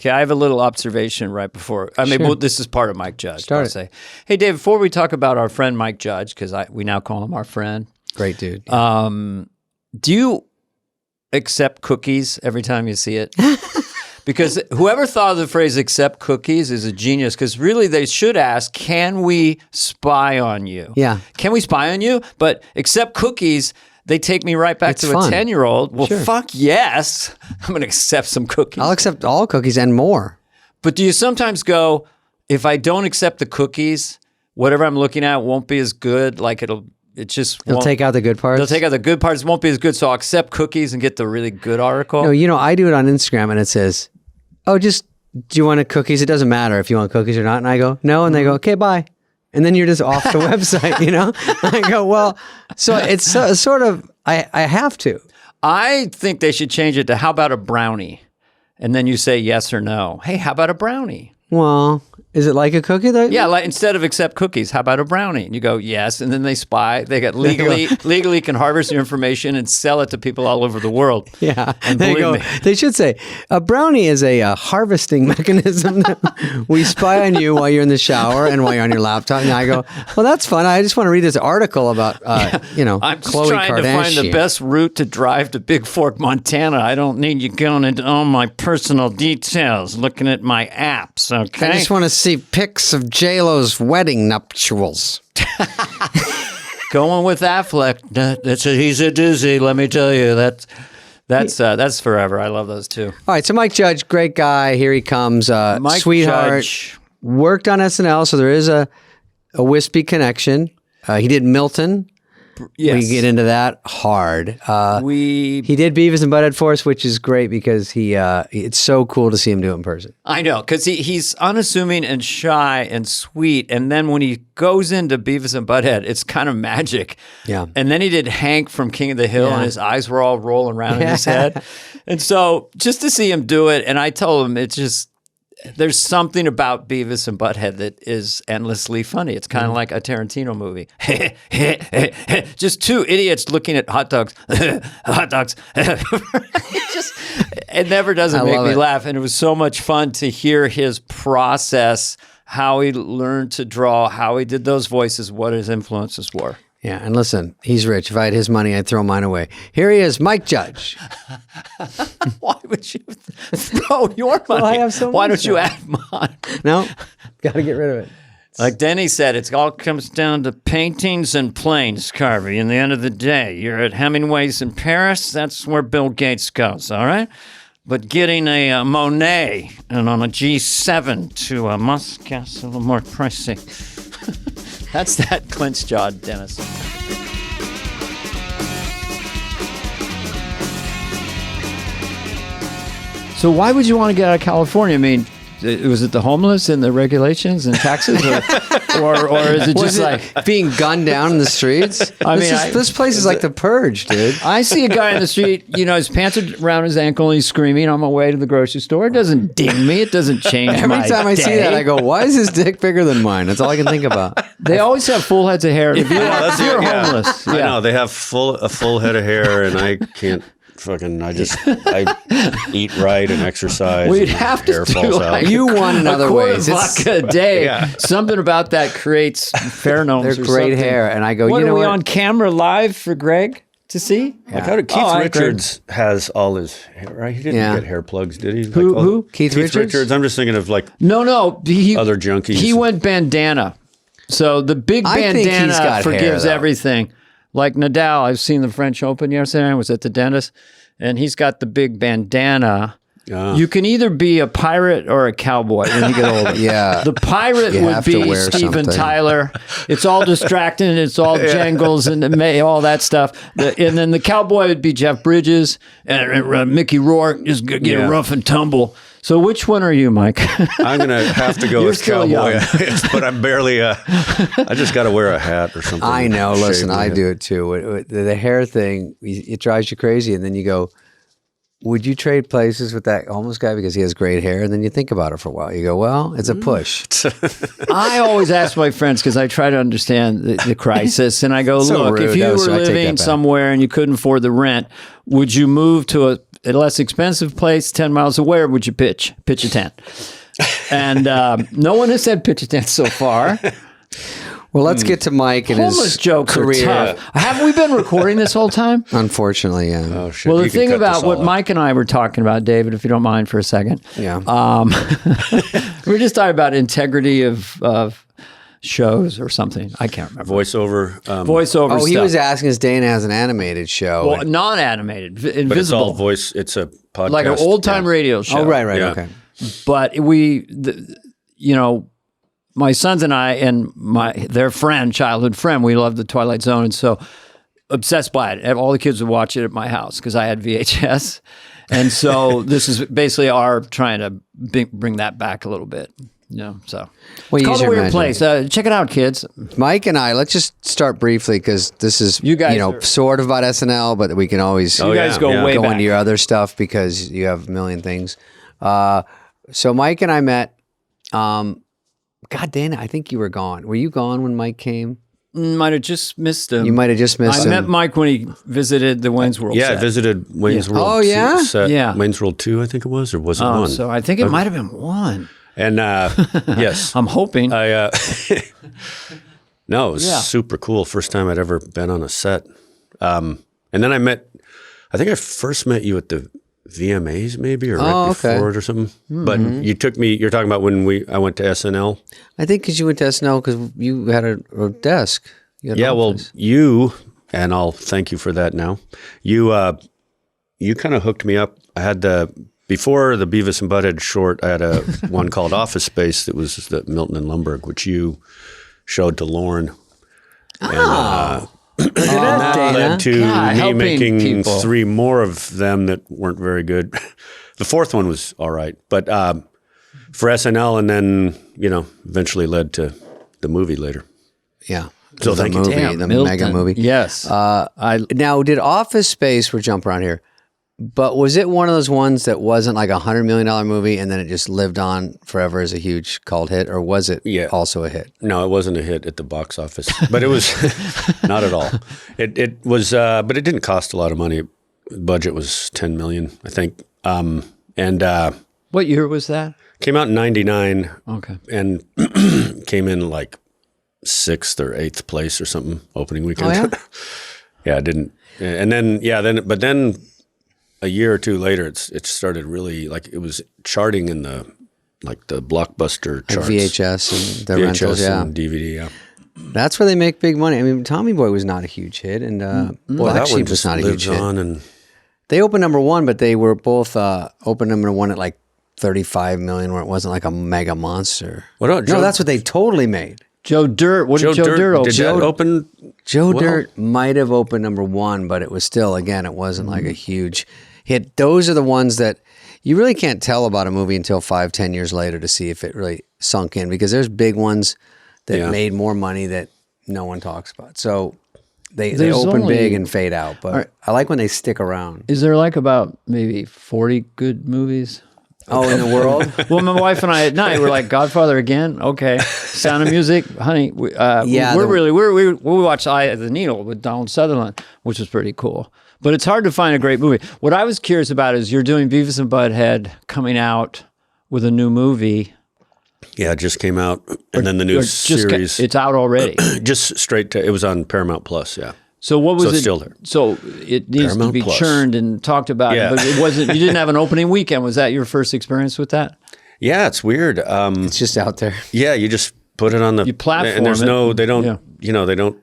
Okay, I have a little observation right before. I mean, Sure. well, this is part of Mike Judge. Start I'll it. say, hey, Dave, before we talk about our friend Mike Judge, because we now call him our friend, Great dude. do you accept cookies every time you see it? Because whoever thought of the phrase accept cookies is a genius, because really they should ask, can we spy on you? Yeah. Can we spy on you? But accept cookies, they take me right back It's to fun. a 10-year-old. Well, Sure. fuck yes. I'm going to accept some cookies. I'll accept all cookies and more. But do you sometimes go, if I don't accept the cookies, whatever I'm looking at won't be as good, like They'll won't- take out the good parts. They'll take out the good parts, won't be as good, so I'll accept cookies and get the really good article. No, you know, I do it on Instagram and it says, oh, just, do you want cookies? It doesn't matter if you want cookies or not. And I go, no. And they go, okay, bye. And then you're just off the website, you know? I go, well, so it's sort of, I have to. I think they should change it to, how about a brownie? And then you say yes or no. Hey, how about a brownie? Well, is it like a cookie though? Yeah, like instead of accept cookies, how about a brownie? And you go, yes. And then they spy. They got legally can harvest your information and sell it to people all over the world. Yeah. And They believe go, me. they should say, a brownie is a harvesting mechanism. We spy on you while you're in the shower and while you're on your laptop. And I go, well, that's fun. I just want to read this article about, you know, I'm just Khloe trying to find the Kardashian. best route to drive to Big Fork, Montana. I don't need you going into all my personal details, looking at my apps, okay? I just want to see pics of J-Lo's wedding nuptials. Going with Affleck, he's a doozy, let me tell you. That's forever. I love those two. All right, so Mike Judge, great guy. Here he comes. Mike Sweetheart. Judge. Worked on SNL, so there is a wispy connection. He did Milton. Yes. We get into that hard. He did Beavis and Butt-Head for us, which is great because it's so cool to see him do it in person. I know, because he's unassuming and shy and sweet. And then when he goes into Beavis and Butt-Head, it's kind of magic. Yeah. And then he did Hank from King of the Hill, and his eyes were all rolling around in his head. And so just to see him do it, and I told him, it's just, there's something about Beavis and Butt-Head that is endlessly funny. It's kind of like a Tarantino movie. Just two idiots looking at hot dogs. Hot dogs. It never doesn't make me laugh. And it was so much fun to hear his process, how he learned to draw, how he did those voices, what his influences were. Yeah, and listen, he's rich. If I had his money, I'd throw mine away. Here he is, Mike Judge. Why would you throw your money? Well, I have so Why much don't you now. add mine? No, got to get rid of it. Like Denny said, it all comes down to paintings and planes, Carvey. In the end of the day, you're at Hemingway's in Paris. That's where Bill Gates goes, all right? But getting a Monet and on a G7 to Moscow's a little more pricey. That's that clenched jaw, Dennis. So why would you want to get out of California? I mean, was it the homeless and the regulations and taxes, or is it just like being gunned down in the streets? This place is like the Purge, dude. I see a guy in the street, you know, his pants are around his ankle and he's screaming on my way to the grocery store. It doesn't ding me. It doesn't change Every my time I see day. that, I go, why is his dick bigger than mine? That's all I can think about. They always have full heads of hair. If you're Yeah. homeless. I know they have a full head of hair, and I can't fucking. I eat right and exercise. We'd and have hair to do falls like out. You want another a quart way. of vodka a day. Something about that creates pheromones. They're or great something. hair, and I go, What, you know are we what? on camera live for Greg to see? Like how did Keith Richards has all his hair, right? He didn't get hair plugs, did he? Who? Keith Richards? I'm just thinking of like No. other junkies. He went bandana. So the big I think he's bandana got forgives hair, though. everything. Like Nadal, I've seen the French Open yesterday. I was at the dentist, and he's got the big bandana. You can either be a pirate or a cowboy when you get older. Yeah. The pirate You would have to be wear Steven something. Tyler. It's all distracting. It's all jangles and all that stuff. And then the cowboy would be Jeff Bridges and Mickey Rourke. Just get a rough and tumble. So which one are you, Mike? I'm gonna have to go You're with still cowboy, young. but I'm barely. I just got to wear a hat or something. I know. Shave Listen, my I head. do it too. The hair thing, it drives you crazy. And then you go, would you trade places with that homeless guy because he has great hair? And then you think about it for a while. You go, well, it's a push. I always ask my friends because I try to understand the crisis, and I go, So look, rude. if you No, were so I take that living back. somewhere and you couldn't afford the rent, would you move to a less expensive place 10 miles away, or would you pitch a tent? And no one has said pitch a tent so far. Well, let's get to Mike and Homeless his jokes career. are tough. Have we been recording this whole time? Unfortunately, yeah. Oh, shit. Well, the You can thing cut about this all what out. Mike and I were talking about, David, if you don't mind for a second. Yeah. We're just talking about integrity of shows or something. I can't remember. Voiceover. Voiceover Oh, he stuff. was asking us. Dana has an animated show. Well, non-animated, invisible. but it's all voice. It's a podcast. like an old-time yeah. radio show. oh, right, Yeah. okay. But my sons and I and their childhood friend, we loved the Twilight Zone, and so obsessed by it. All the kids would watch it at my house because I had VHS, and so this is basically our trying to bring that back a little bit. So Well, it's called use A your Weird Place. Check it out, kids. Mike and I, let's just start briefly because this is, You guys are- sort of about SNL, but we can always You guys go way go back. into your other stuff because you have a million things. So Mike and I met, God, Dana, I think you were gone. Were you gone when Mike came? Might have just missed him. You might have just missed I him. met Mike when he visited the Wayne's World. Yeah, I set. visited Wayne's World. Oh, 2 yeah? set. Yeah. Wayne's World 2, I think it was, or was it Oh, 1? so I think it might have been one. And yes, I'm hoping. I no, it was Yeah. super cool. First time I'd ever been on a set. And then I think I first met you at the VMAs maybe, or right okay. before it or something. But you took me, you're talking about when I went to SNL. I think because you went to SNL because you had a desk. You had an Yeah, well, office. you, and I'll thank you for that now. You kind of hooked me up. I had before the Beavis and Butt-Head short, I had a one called Office Space that was the Milton and Lumberg, which you showed to Lauren. Look at that, That Dana. led to God, me helping making people. 3 more of them that weren't very good. The 4th one was all right, but for SNL, and then eventually led to the movie later. Yeah. So the thank you. movie, Damn, the Milton. mega movie. Yes. Now, did Office Space, we're jumping around here, but was it one of those ones that wasn't like $100 million movie and then it just lived on forever as a huge cult hit, or was it also a hit? No, it wasn't a hit at the box office, but it was not at all. It was, but it didn't cost a lot of money. Budget was $10 million, I think, and what year was that? came out in '99. Okay. And came in like 6th or 8th place or something opening weekend. Oh, yeah? Yeah, it didn't. And then, but then a year or 2 later, it started really, like, it was charting in the blockbuster charts. VHS and the VHS rentals, yeah. and DVD, yeah. That's where they make big money. I mean, Tommy Boy was not a huge hit, and Black Sheep was not a huge hit. on, and They opened number 1, but they were both opened number 1 at like 35 million, where it wasn't like a mega monster. What about No, Joe- that's what they totally made. Joe Dirt. What did Joe Dirt open? did that open? Joe well? Dirt might have opened number 1, but it was still, again, it wasn't like a huge hit. Those are the ones that you really can't tell about a movie until 5-10 years later to see if it really sunk in, because there's big ones that made more money that no one talks about. So they There's open only- big and fade out, but I like when they stick around. Is there like about maybe 40 good movies? Oh, in the world? Well, my wife and I at night were like, Godfather again? Okay. Sound of Music? Honey, we watched Eye of the Needle with Donald Sutherland, which was pretty cool. But it's hard to find a great movie. What I was curious about is you're doing Beavis and Butt-Head coming out with a new movie. Yeah, it just came out, and then the new series. It's out already. just straight to, it was on Paramount Plus, yeah. So what was So it's it? still there. So it needs Paramount to be Plus. churned and talked about. Yeah. But it wasn't. You didn't have an opening weekend. Was that your first experience with that? Yeah, it's weird. It's just out there. Yeah, you just put it on the You platform and there's it. no, they don't, Yeah. they don't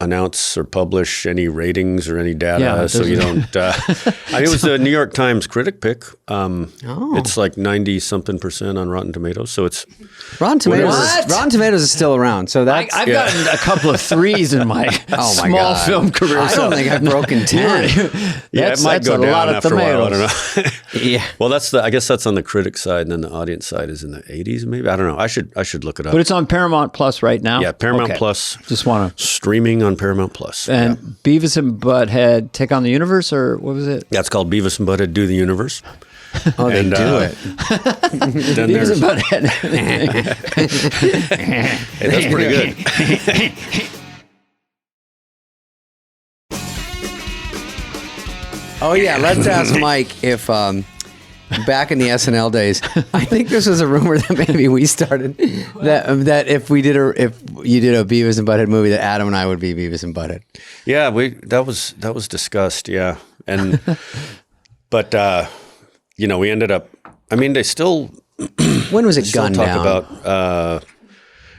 announce or publish any ratings or any data, Yeah, it so you don't. It was the New York Times critic pick. It's like 90-something% on Rotten Tomatoes, so it's Rotten Tomatoes. What? Rotten Tomatoes is still around, so that's. I've gotten a couple of 3s in my Oh my small God. film career. I don't think I've broken 10. yeah, it might go a lot down of after a while. I tomatoes. don't know. Yeah. Well, I guess that's on the critic side, and then the audience side is in the 80s, maybe. I don't know. I should look it up. But it's on Paramount Plus right now. Yeah, Paramount Okay. Plus. Just want to. Streaming on Paramount Plus. And Beavis and Butt-Head Take on the Universe, or what was it? That's called Beavis and Butt-Head Do the Universe. Oh, they And, do it. Then Beavis there's, and Butt-Head. hey, that's pretty good. Oh yeah, let's ask Mike if back in the SNL days, I think this was a rumor that maybe we started that if you did a Beavis and Butt-Head movie, that Adam and I would be Beavis and Butt-Head. Yeah, that was discussed. Yeah, but we ended up. I mean, they still. When was it gunned down? About.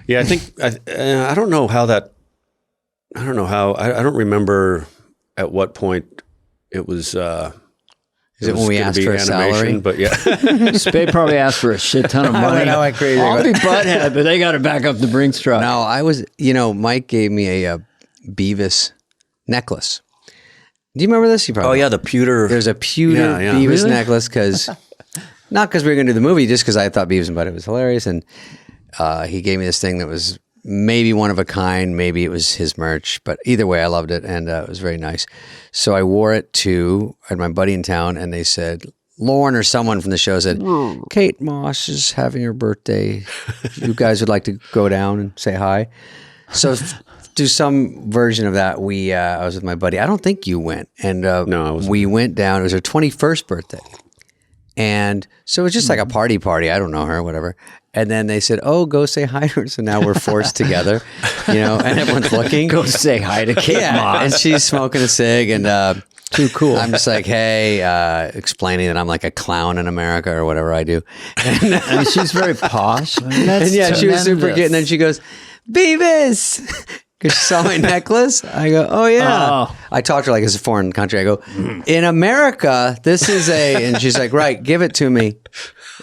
I think I don't know how that. I don't know how. I don't remember at what point it was. Is it when we asked for a salary? But yeah. Spade probably asked for a shit ton of money. I know, I crazy. I'll be Butt-Head, but they got to back up the Brinks truck. No, I was, Mike gave me a Beavis necklace. Do you remember this? You probably. Oh yeah, the pewter. There's a pewter Beavis necklace not because we were going to do the movie, just because I thought Beavis and Butt-Head was hilarious, and he gave me this thing that was maybe one of a kind, maybe it was his merch, but either way, I loved it, and it was very nice. So I wore it to my buddy in town, and they said, Lauren or someone from the show said, Kate Moss is having her birthday. You guys would like to go down and say hi. So do some version of that. I was with my buddy. I don't think you went, and no, I wasn't. We went down. It was her 21st birthday. And so it was just like a party. I don't know her, whatever. And then they said, oh, go say hi to her. So now we're forced together, and everyone's looking. Go say hi to Kate Moss. And she's smoking a cig, and too cool. I'm just like, hey, explaining that I'm like a clown in America or whatever I do. And she's very posh. She was super cute. And then she goes, Beavis! Because she saw my necklace. I go, oh yeah. Oh. I talked to her like it's a foreign country. I go, in America, this is and she's like, right, give it to me.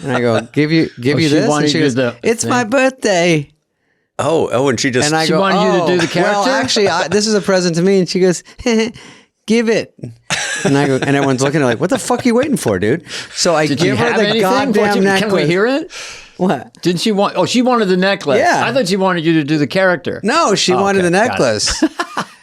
And I go, give you this? And she goes, it's my birthday. Oh, and she just... And I she go, wanted you to do the character? Well, actually, this is a present to me. And she goes, give it. And I go, and everyone's looking at her like, what the fuck are you waiting for, dude? So I give her the goddamn necklace. Can we hear it? What? Didn't she want... Oh, she wanted the necklace. Yeah. I thought she wanted you to do the character. No, she wanted the necklace.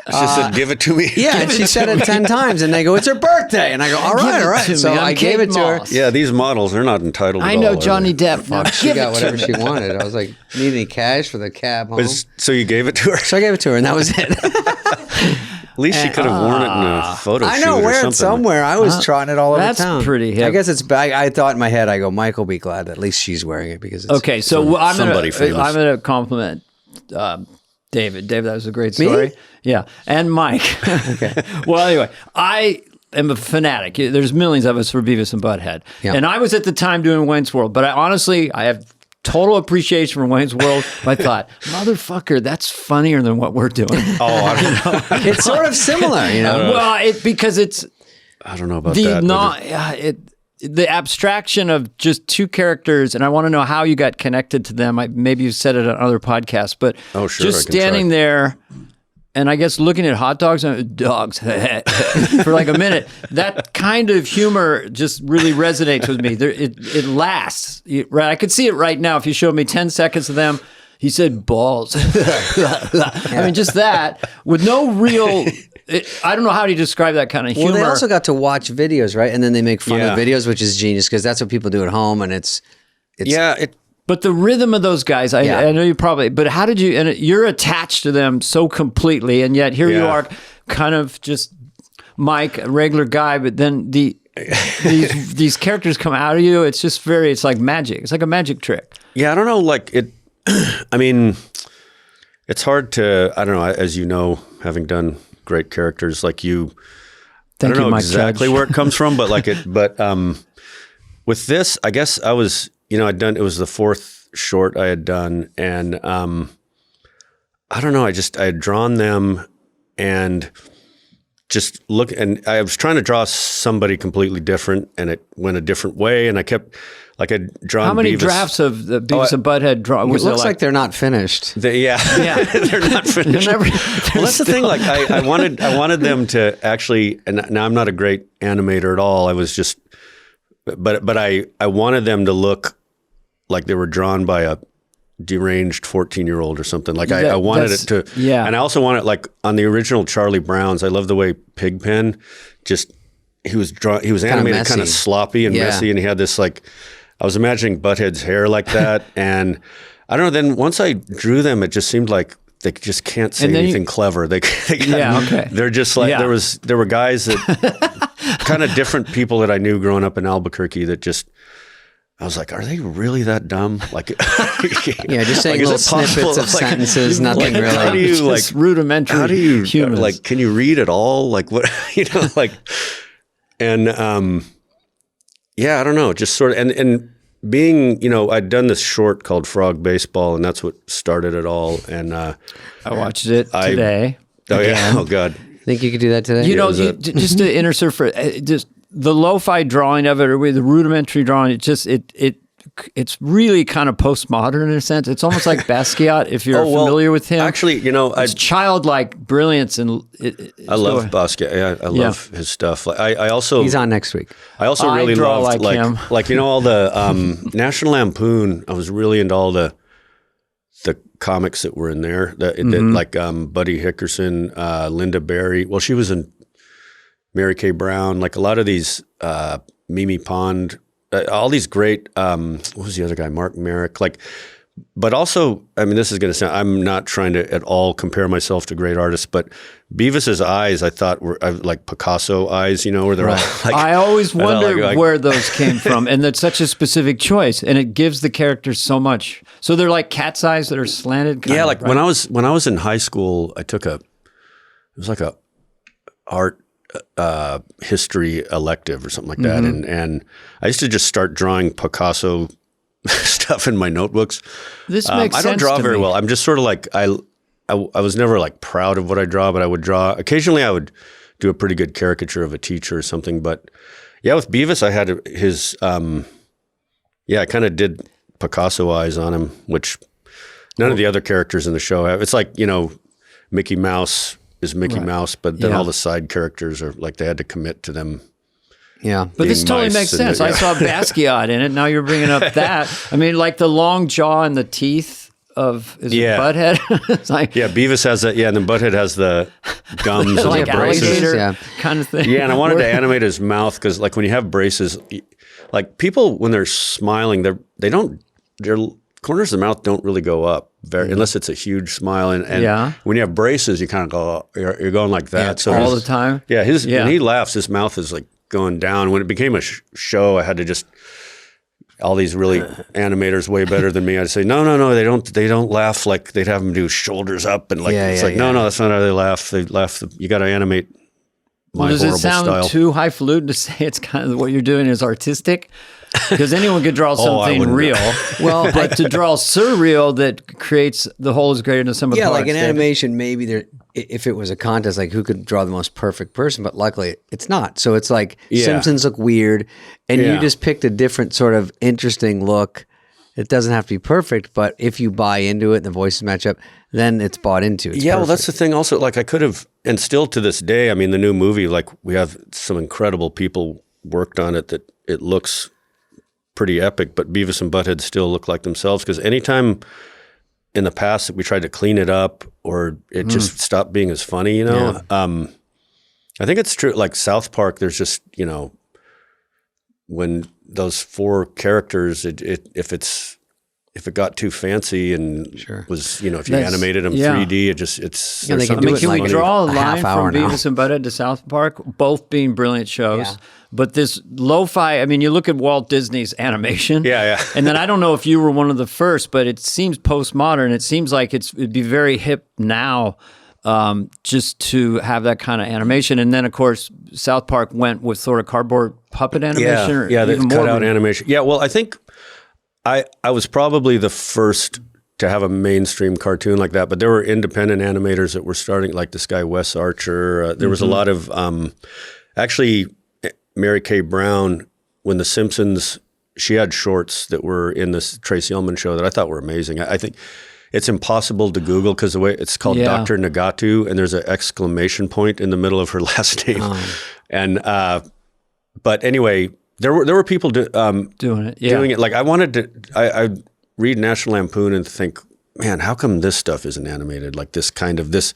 She said, give it to me. Yeah, and she said it 10 times, and they go, it's her birthday. And I go, all right. So I gave it to her. Yeah, these models, they're not entitled at all. I know Johnny Depp. Fuck, she got whatever she wanted. I was like, need any cash for the cab home? So you gave it to her? So I gave it to her, and that was it. At least she could have worn it in a photo shoot I know, wear it somewhere. I was trotting it all over town. That's pretty hip. I guess it's bad. I thought in my head, I go, Mike will be glad that at least she's wearing it because it's okay. So I'm somebody famous. I'm going to compliment David. David, that was a great story. Me? Yeah. And Mike. Okay. Well, anyway, I am a fanatic. There's millions of us for Beavis and Butt-Head. Yeah. And I was at the time doing Wayne's World, but I have total appreciation for Wayne's World. I thought, motherfucker, that's funnier than what we're doing. It's sort of similar, Well, because it's... I don't know about that. The abstraction of just two characters, and I want to know how you got connected to them. Maybe you said it on other podcasts, but just standing there and I guess looking at hot dogs for like a minute, that kind of humor just really resonates with me. It lasts. Right? I could see it right now. If you showed me 10 seconds of them, he said balls. I mean, just that with no real... I don't know how to describe that kind of humor. Well, they also got to watch videos, right? And then they make fun of videos, which is genius because that's what people do at home, and it's But the rhythm of those guys, I know you probably. But how did you? And you're attached to them so completely, and yet here you are, kind of just Mike, a regular guy. But then these characters come out of you. It's just it's like magic. It's like a magic trick. Yeah, I don't know. Like it. I mean, it's hard to. I don't know. As you know, having done great characters like you. I don't know exactly where it comes from, but with this, I guess I was, it was the fourth short I had done. And I don't know, I had drawn them and just and I was trying to draw somebody completely different and it went a different way. And I kept, I'd drawn How many Beavis. Drafts of the Beavis and Butt-Head drawn? It looks like they're not finished. Yeah, they're not finished. Well, that's the thing. Like I wanted them to actually, and now I'm not a great animator at all. I was just, but I wanted them to look like they were drawn by a deranged 14-year-old or something. Like I wanted it to, and I also wanted on the original Charlie Brown's. I love the way Pigpen he was animated kind of sloppy and messy, and he had this I was imagining Butthead's hair like that, and I don't know. Then once I drew them, it just seemed like they just can't say anything clever. They're just like there were guys that kind of different people that I knew growing up in Albuquerque that just, I was like, are they really that dumb? Like, Yeah, just saying like, little is it possible? snippets of Like, sentences, nothing like, really. How do you like Just rudimentary How do you humans. like? Can you read at all? Like what like? And yeah, I don't know. Just sort of and being I'd done this short called Frog Baseball, and that's what started it all. And I watched it today. Oh yeah. Oh God. Think you could do that today? Just to insert for just the lo-fi drawing of it, or the rudimentary drawing. It's really kind of postmodern in a sense. It's almost like Basquiat, if you're familiar with him. Actually, it's childlike brilliance, and I love Basquiat. Yeah, I love his stuff. Like, I also He's on next week. I also really draw loved like him. like all the National Lampoon. I was really into all the comics that were in there. That like Buddy Hickerson, Linda Barry. Well, she was in Mary Kay Brown. Like a lot of these Mimi Pond. All these great, what was the other guy? Mark Merrick. Like, but also, I mean, this is going to sound, I'm not trying to at all compare myself to great artists, but Beavis's eyes, I thought were like Picasso eyes, where they're all like. I always wonder like, where those came from. And that's such a specific choice. And it gives the characters so much. So they're like cat's eyes that are slanted. Yeah. Like when I was in high school, I took it was like a art history elective or something like that. And I used to just start drawing Picasso stuff in my notebooks. This makes sense. I don't draw to very me. well. I'm just sort of like, I was never like proud of what I draw, but I would draw. Occasionally I would do a pretty good caricature of a teacher or something. But yeah, with Beavis, I had his, I kind of did Picasso eyes on him, which none of the other characters in the show have. It's like, Mickey Mouse is Mickey Mouse, but then all the side characters are like they had to commit to them. Yeah. But this totally makes sense. I saw Basquiat in it. Now you're bringing up that. I mean, like the long jaw and the teeth of it Butt-Head? It's like, Beavis has that. Yeah, and then Butt-Head has the gums and like the braces. alligator kind of thing. Yeah, and I wanted to animate his mouth because, like, when you have braces, like people when they're smiling, their corners of the mouth don't really go up unless it's a huge smile. And when you have braces, you kind of go, you're going like that. So all the time. Yeah, when he laughs, his mouth is like going down. When it became a show, I had to just all these really animators way better than me. I'd say no, they don't laugh like they'd have them do shoulders up and like no, that's not how they laugh. They laugh. You got to animate. Does it sound too highfalutin to say it's kind of what you're doing is artistic? Because anyone could draw something real. Well, but to draw surreal that creates the whole is greater than some of the parts. Like in animation, maybe if it was a contest, like who could draw the most perfect person, but luckily it's not. So it's like Simpsons look weird, and you just picked a different sort of interesting look. It doesn't have to be perfect, but if you buy into it and the voices match up, then it's bought into. It's well, that's the thing also. Like I could have, and still to this day, I mean, the new movie, like we have some incredible people worked on it that it looks pretty epic, but Beavis and Butt-Head still look like themselves because anytime in the past that we tried to clean it up or it just stopped being as funny, I think it's true. Like South Park, there's just, when those four characters, if it got too fancy and was, if you animated them 3D, it's. they can can we draw a line half hour from now. Beavis and Butt-Head to South Park, both being brilliant shows? Yeah. But this lo-fi, I mean, you look at Walt Disney's animation. And then I don't know if you were one of the first, but it seems postmodern. It seems like it'd be very hip now just to have that kind of animation. And then, of course, South Park went with sort of cardboard puppet animation. They cut out animation. Yeah, well, I think I was probably the first to have a mainstream cartoon like that, but there were independent animators that were starting, like this guy, Wes Archer. There was a lot of, actually, Mary Kay Brown, when The Simpsons, she had shorts that were in this Tracy Ullman show that I thought were amazing. I think it's impossible to Google because the way it's called Dr. Nagatu, and there's an exclamation point in the middle of her last name. And, but anyway, there were people doing it. Like I wanted to, I read National Lampoon and think, man, how come this stuff isn't animated? Like this kind of this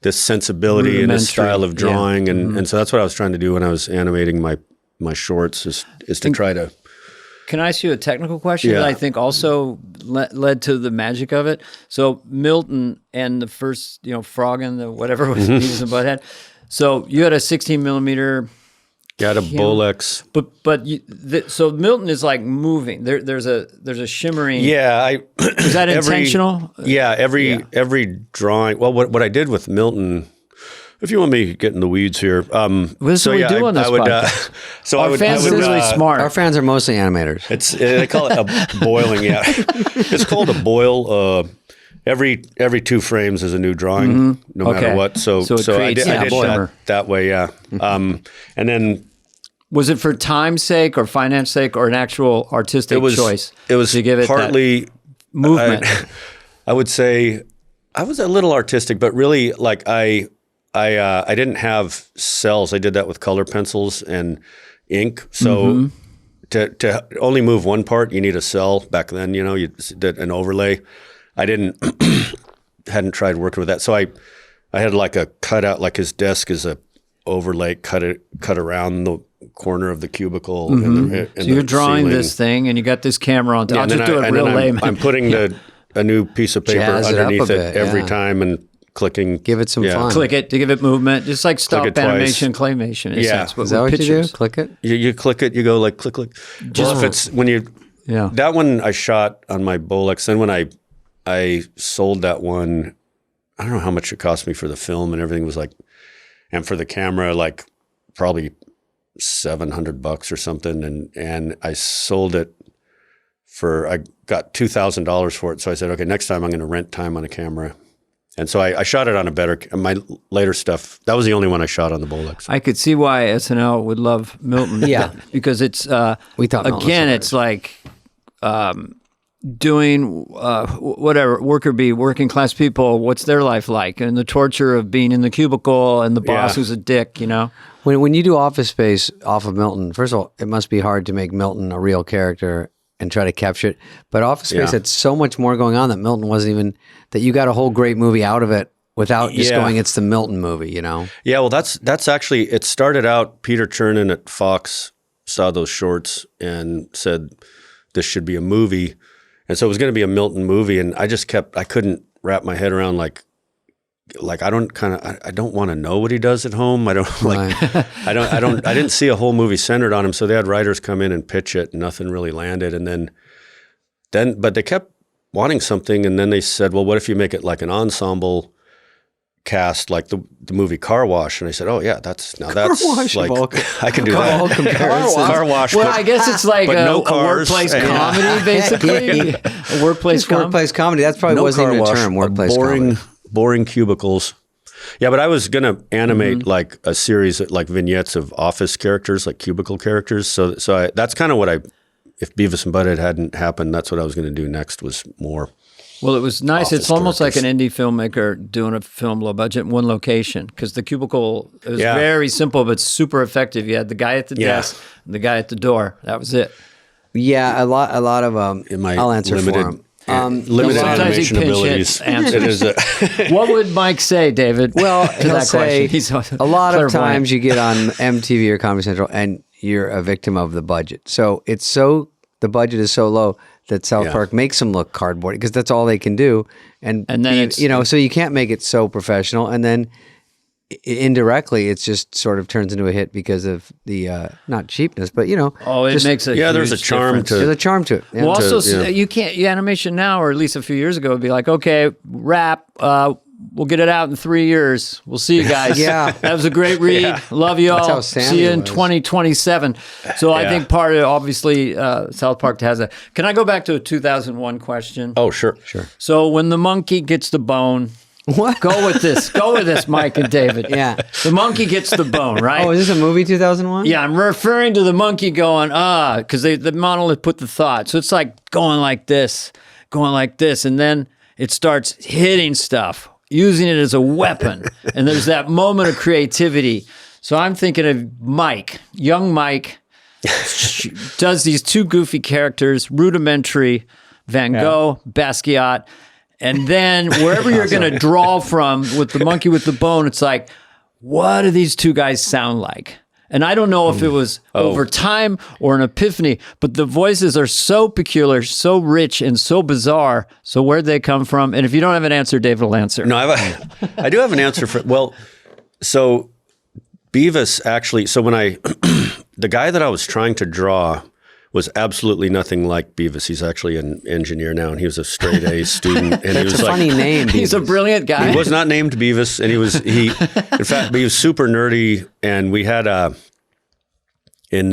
sensibility and this style of drawing. And so that's what I was trying to do when I was animating my shorts is to try to. Can I ask you a technical question that I think also led to the magic of it? So Milton and the first, Frog and the whatever was Beavis and Butt-Head. So you had a 16 millimeter Yeah, I had a Bolex. So Milton is like moving. There's a shimmering. Yeah, Is that intentional? Yeah, every drawing. Well, what I did with Milton, if you want me to get in the weeds here, This is what we do on this podcast. Our fans are really smart. Our fans are mostly animators. They call it a boiling. Yeah, it's called a boil. Every 2 frames is a new drawing, no matter what. So I did that way. Yeah, and then. Was it for time's sake or finance sake or an actual artistic choice? It was to give it partly that movement. I would say I was a little artistic, but really like I didn't have cells. I did that with color pencils and ink. So to only move one part, you need a cell. Back then, you did an overlay. I hadn't tried working with that. So I had like a cutout, like his desk is a overlay cut around the corner of the cubicle. So you're drawing this thing, and you got this camera on. I'll just do it real lame. I'm putting a new piece of paper underneath it every time and clicking. Give it some fun. Click it to give it movement, just like stop animation, claymation. Is that what you do? Click it. You click it. You go like click. Well, if it's when you that one I shot on my Bolex. Then when I sold that one, I don't know how much it cost me for the film and everything was like, and for the camera like probably $700 or something, and I sold it I got $2,000 for it. So I said, okay, next time I'm going to rent time on a camera. And so I shot it on my later stuff. That was the only one I shot on the Bolex. I could see why SNL would love Milton. Yeah. Because it's, we thought again, it's like doing whatever, worker bee, working class people, what's their life like? And the torture of being in the cubicle and the boss who's a dick, When you do Office Space off of Milton, first of all, it must be hard to make Milton a real character and try to capture it. But Office Space had so much more going on that Milton wasn't even, that you got a whole great movie out of it without just going, it's the Milton movie, Yeah, well, that's actually, it started out, Peter Chernin at Fox saw those shorts and said, this should be a movie. And so it was going to be a Milton movie. And I couldn't wrap my head around like I don't want to know what he does at home. I don't I didn't see a whole movie centered on him. So they had writers come in and pitch it and nothing really landed. And but they kept wanting something. And then they said, well, what if you make it like an ensemble cast, like the movie Car Wash? And I said, oh yeah, that's like, I can do that. Car Wash. Well, I guess it's like a workplace comedy, basically. A workplace comedy. That's probably wasn't even a term, workplace comedy. Boring cubicles. Yeah, but I was going to animate like a series of like vignettes of office characters, like cubicle characters. So that's kind of what if Beavis and Butt-Head hadn't happened, that's what I was going to do next, was more. Well, it was nice. It's almost like an indie filmmaker doing a film low budget in one location, because the cubicle was very simple but super effective. You had the guy at the desk and the guy at the door. That was it. Yeah, a lot of I'll answer for him. Limited animation abilities. What would Mike say, David? Well, to that say question? A lot of times you get on MTV or Comedy Central and you're a victim of the budget. So the budget is so low that South Park makes them look cardboard because that's all they can do. And then so you can't make it so professional. And then indirectly, it just sort of turns into a hit because of the not cheapness, but it makes a there's a charm to it. There's a charm to it. Yeah. Well, also you can't animation now, or at least a few years ago, would be like, okay, wrap. We'll get it out in 3 years. We'll see you guys. That was a great read. Yeah. Love you all. See you in 2027. So I think part of obviously South Park has a. Can I go back to a 2001 question? Oh, sure. So when the monkey gets the bone. What? Go with this, Mike and David. Yeah. The monkey gets the bone, right? Oh, is this a movie 2001? Yeah, I'm referring to the monkey going, because the model had put the thought. So it's like going like this, and then it starts hitting stuff, using it as a weapon. And there's that moment of creativity. So I'm thinking of Mike, young Mike, does these two goofy characters, rudimentary, Van Gogh, Basquiat. And then wherever you're going to draw from with the monkey with the bone, it's like, what do these two guys sound like? And I don't know if it was over time or an epiphany, but the voices are so peculiar, so rich, and so bizarre. So where'd they come from? And if you don't have an answer, David will answer. No, I do have an answer for, so Beavis actually, so when I the guy that I was trying to draw was absolutely nothing like Beavis. He's actually an engineer now, and he was a straight A student. And he was It's a funny name. He's a Beavis. brilliant guy. He was not named Beavis, and in fact, he was super nerdy. And we had in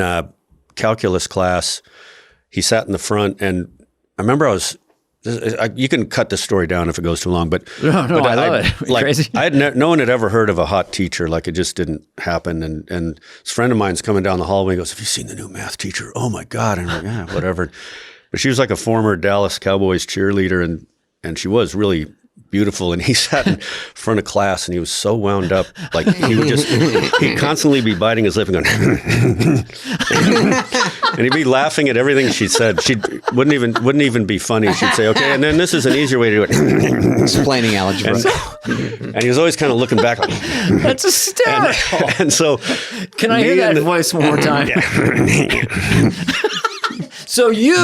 calculus class, he sat in the front, and I remember you can cut this story down if it goes too long, but No, I love it. Like, Crazy. no one had ever heard of a hot teacher. Like, it just didn't happen. And this friend of mine's coming down the hallway and goes, "Have you seen the new math teacher? Oh my God." And I'm like, "Yeah, whatever." But she was like a former Dallas Cowboys cheerleader, and she was really beautiful. And he sat in front of class, and he was so wound up. Like, he'd constantly be biting his lip and going, and he'd be laughing at everything she said. She wouldn't even be funny. She'd say, "Okay, and then this is an easier way to do it." Explaining algebra. And he was always kind of looking back like, That's hysterical. and so Can I hear me that and the- voice one more time? So you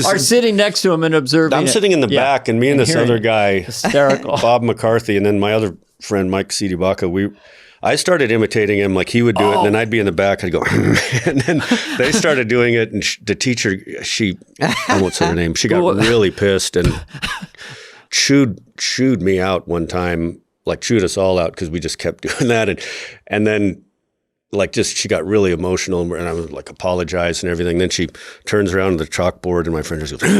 are sitting next to him and observing. I'm sitting in the back, and me and this hearing other it. guy, Hysterical. Bob McCarthy, and then my other friend, Mike Sidibaka, I started imitating him like he would do it, and then I'd be in the back, I'd go, and then they started doing it, and the teacher, I won't say her name, she got really pissed and chewed me out one time, like chewed us all out because we just kept doing that, and then like just she got really emotional, and I was like apologize and everything. Then she turns around to the chalkboard, and my friend just goes,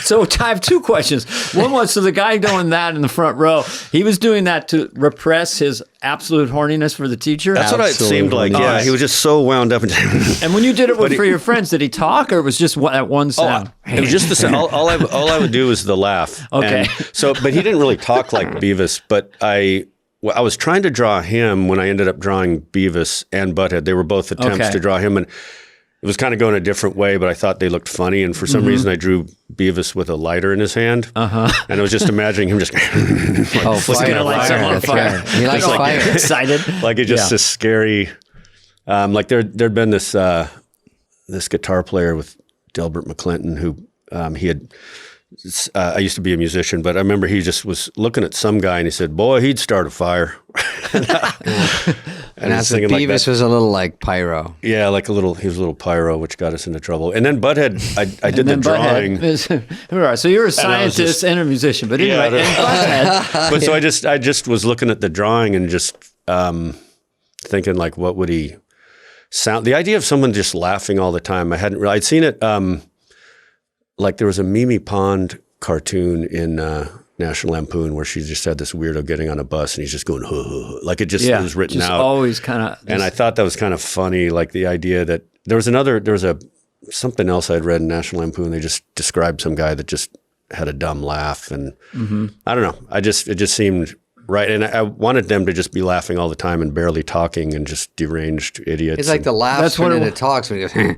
So I have two questions. One was, so the guy doing that in the front row, he was doing that to repress his absolute horniness for the teacher? That's what it seemed like. Yeah, he was just so wound up. And when you did it for your friends, did he talk, or it was just that one sound? It was just the sound. All I would do was the laugh. Okay. And but he didn't really talk like Beavis, but I was trying to draw him when I ended up drawing Beavis and Butt-Head. They were both attempts to draw him, and it was kind of going a different way, but I thought they looked funny. And for some reason, I drew Beavis with a lighter in his hand. And I was just imagining him just Flicking it like someone on fire. He likes fire. Excited. like it's just this scary. Like there'd been this guitar player with Delbert McClinton who he had. I used to be a musician, but I remember he just was looking at some guy and he said, "Boy, he'd start a fire." And that's what Beavis was a little like pyro. Yeah, he was a little pyro, which got us into trouble. And then Butthead, I did the drawing. So you're a scientist and a musician, but anyway, and Butthead. But so I just was looking at the drawing and just thinking like, what would he sound? The idea of someone just laughing all the time, I'd seen it. Like there was a Mimi Pond cartoon in National Lampoon where she just had this weirdo getting on a bus and he's just going, huh, huh, huh. Like it just was written just out. Always kind of. And I thought that was kind of funny, like the idea that there was something else I'd read in National Lampoon. They just described some guy that just had a dumb laugh, and I don't know. It just seemed right, and I wanted them to just be laughing all the time and barely talking and just deranged idiots. It's like the laughs when it talks when he goes, hey.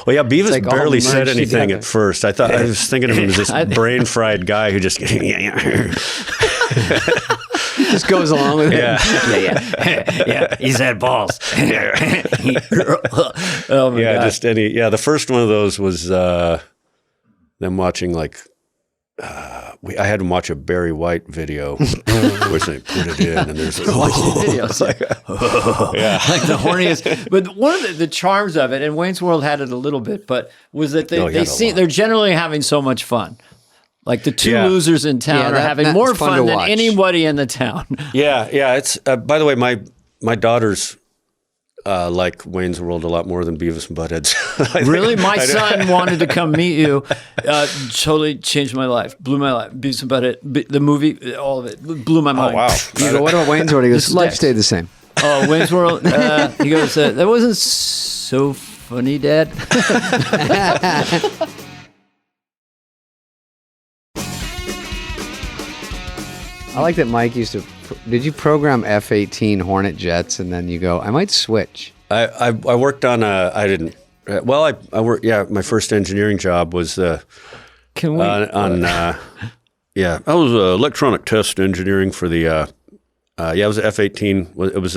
Well, yeah, Beavis like all barely said merged anything together. at first. I was thinking of him as this brain-fried guy who just, Just goes along with it. yeah, he's had balls. Oh my God. The first one of those was them watching like, I had them watch a Barry White video where they put it in and there's like, Watch the videos. Like the horniest. But one of the charms of it, and Wayne's World had it a little bit, but was that they're generally having so much fun. Like the two losers in town are having more fun than anybody in the town. Yeah. It's by the way, my daughters like Wayne's World a lot more than Beavis and Butt-Head. Really? My son wanted to come meet you. Totally changed my life. Blew my life. Beavis and Butt-Head. The movie, all of it. Blew my mind. Oh, wow. You go, what about Wayne's World? He goes, life stayed the same. Oh, Wayne's World. He goes, that wasn't so funny, Dad. I like that Mike used to. Did you program F-18 Hornet jets and then you go, I might switch? I worked on I didn't. Well, I worked. Yeah, my first engineering job was Can we? I was electronic test engineering for the Yeah, it was a F-18. It was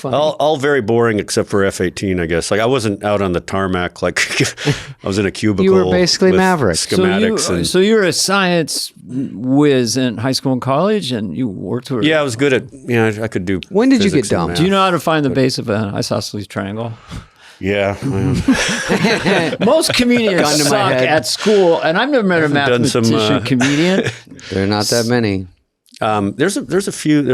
all very boring except for F-18, I guess. Like I wasn't out on the tarmac. Like I was in a cubicle. You were basically with Maverick. schematics. So you were a science whiz in high school and college, and you worked with. Yeah, I was good at. I could do. When did you physics get and dumb? math. Do you know how to find the base of an isosceles triangle? Yeah. Most comedians Gun to my suck head. at school, and I've never met a done some, mathematician comedian. There are not that many. There's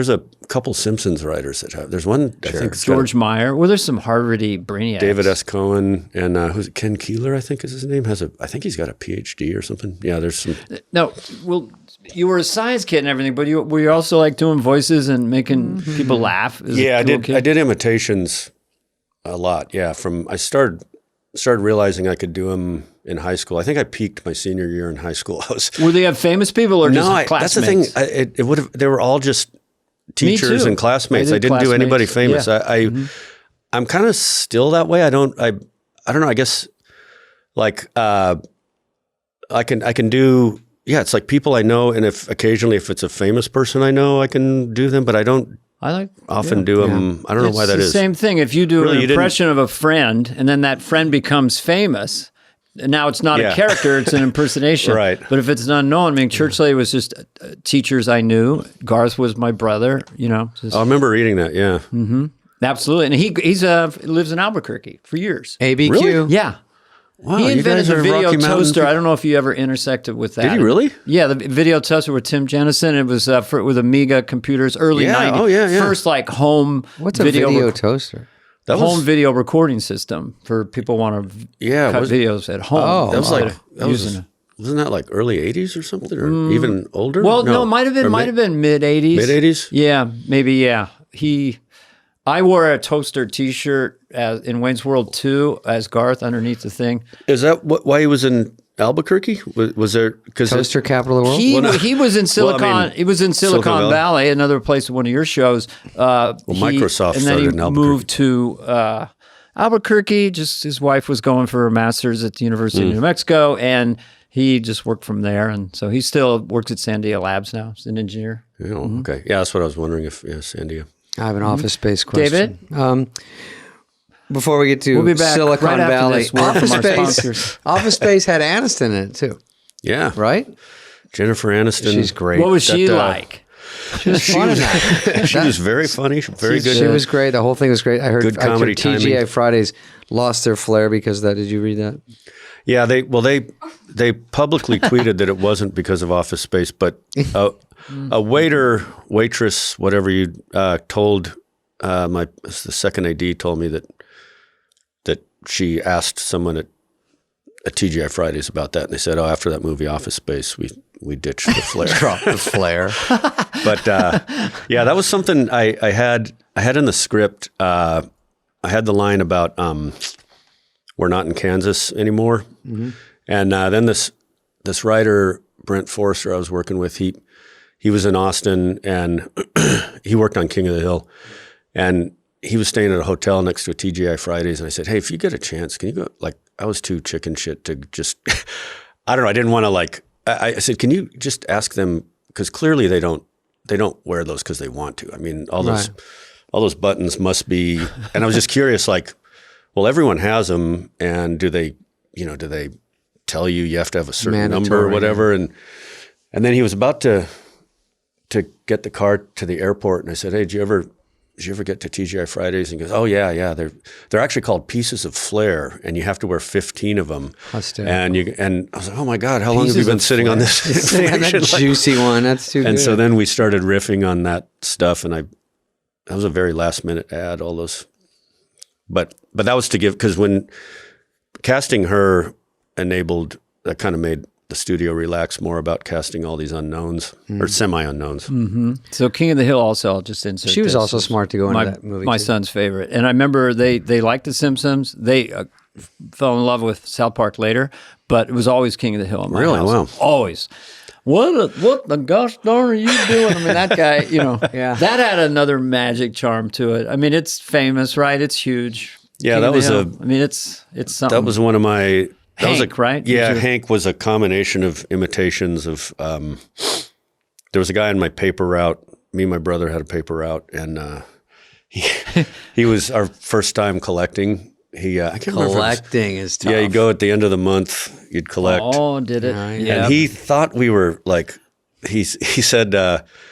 a couple Simpsons writers that have. There's one I think it's got George Meyer. Well, there's some Harvard-y brainiacs. David S. Cohen and who's it? Ken Keeler, I think is his name. I think he's got a PhD or something. Yeah, there's some. No, well, you were a science kid and everything, but were you also like doing voices and making people laugh? Yeah, I did imitations a lot. Yeah, I started realizing I could do them in high school. I think I peaked my senior year in high school. Were they have famous people or just that's the classmates? thing. It would have. They were all just teachers too. and classmates. I I did didn't do anybody classmates. famous. Yeah. I'm kind of still that way. I don't know. I guess like I can do. Yeah, it's like people I know, and if it's a famous person I know, I can do them. But I don't. I often do them. I don't know why that It's is. the same thing. If you do Really, an you impression of a friend and then that friend becomes famous, now it's not a character, it's an impersonation. Right. But if it's an unknown, I mean, Church Lady was just teachers I knew. Garth was my brother, just, I remember reading that. Yeah. absolutely. And he lives in Albuquerque for years. ABQ. Really? Yeah. Wow, He you invented guys the are video Rocky Mountain toaster. people. I don't know if you ever intersected with that. Did he really? Yeah, the video toaster with Tim Jennison. It was with Amiga computers, early Yeah, 90s. oh, yeah. First like home What's a video toaster? That home was video recording system for people want to cut videos at home. Oh, that was like using it. wasn't that like early 80s or something, or even older? Well, no, it might have been mid 80s. Mid 80s. Yeah, maybe. Yeah, I wore a toaster T-shirt in Wayne's World 2 as Garth underneath the thing. Is that why he was in Albuquerque? Was there because Toaster capital of the world? He was in Silicon. He was in Silicon Valley, another place in one of your shows. Microsoft and then started he in Albuquerque. moved to Albuquerque. Just his wife was going for a master's at the University of New Mexico, and he just worked from there. And so he still works at Sandia Labs now. He's an engineer. Yeah, okay. Yeah, that's what I was wondering if Sandia. I have an office space question. David? Before we get to We'll be back Silicon right after Valley, this word Office from our Space, sponsors. Office Space had Aniston in it too, Yeah, right? Jennifer Aniston. She's great. What was she That, like? She was fun in that. She was very funny. Very good. She was great. The whole thing was great. I heard Good comedy TGI timing. Fridays lost their flair because of that. Did you read that? Yeah, they publicly tweeted that it wasn't because of Office Space, but a waitress, whatever you told the second AD told me that she asked someone at TGI Fridays about that, and they said, "Oh, after that movie Office Space, we ditched the flair." Drop the flair. But yeah, that was something I had in the script. I had the line about we're not in Kansas anymore, and then this writer Brent Forrester I was working with, he was in Austin and he worked on King of the Hill, and he was staying at a hotel next to a TGI Fridays, and I said, "Hey, if you get a chance, can you go?" Like I was too chicken shit to just, I don't know, I didn't want to I said, "Can you just ask them?" Because clearly they don't wear those because they want to. I mean, all those buttons must be. And I was just curious, well, everyone has them, and do they tell you have to have a certain number or whatever? And then he was about to get the car to the airport, and I said, "Hey, did you ever get to TGI Fridays?" And he goes, "Oh yeah. They're actually called pieces of flair, and you have to wear 15 of them." And I was like, "Oh my God, how long have you been sitting on this information?" That juicy one. That's too good. And so then we started riffing on that stuff, and that was a very last minute ad. All those, but that was to give, because when casting her enabled, that kind of made the studio relax more about casting all these unknowns or semi-unknowns. Mm-hmm. So King of the Hill also, I'll just insert She was this, also smart to go into that movie. My son's favorite. And I remember they liked The Simpsons. They fell in love with South Park later, but it was always King of the Hill in my house. Wow. Always. What the gosh darn are you doing? I mean, that guy, Yeah. that had another magic charm to it. I mean, it's famous, right? It's huge. Yeah, King that of the was Hill. I mean, it's something. That was one of my... Hank, right? Yeah, Hank was a combination of imitations of... there was a guy in my paper route me and my brother had a paper route, and he was our first time collecting. I can't remember. Collecting is tough. Yeah, you go at the end of the month, you'd collect. Oh, did it? Yeah. And he thought we were like, he said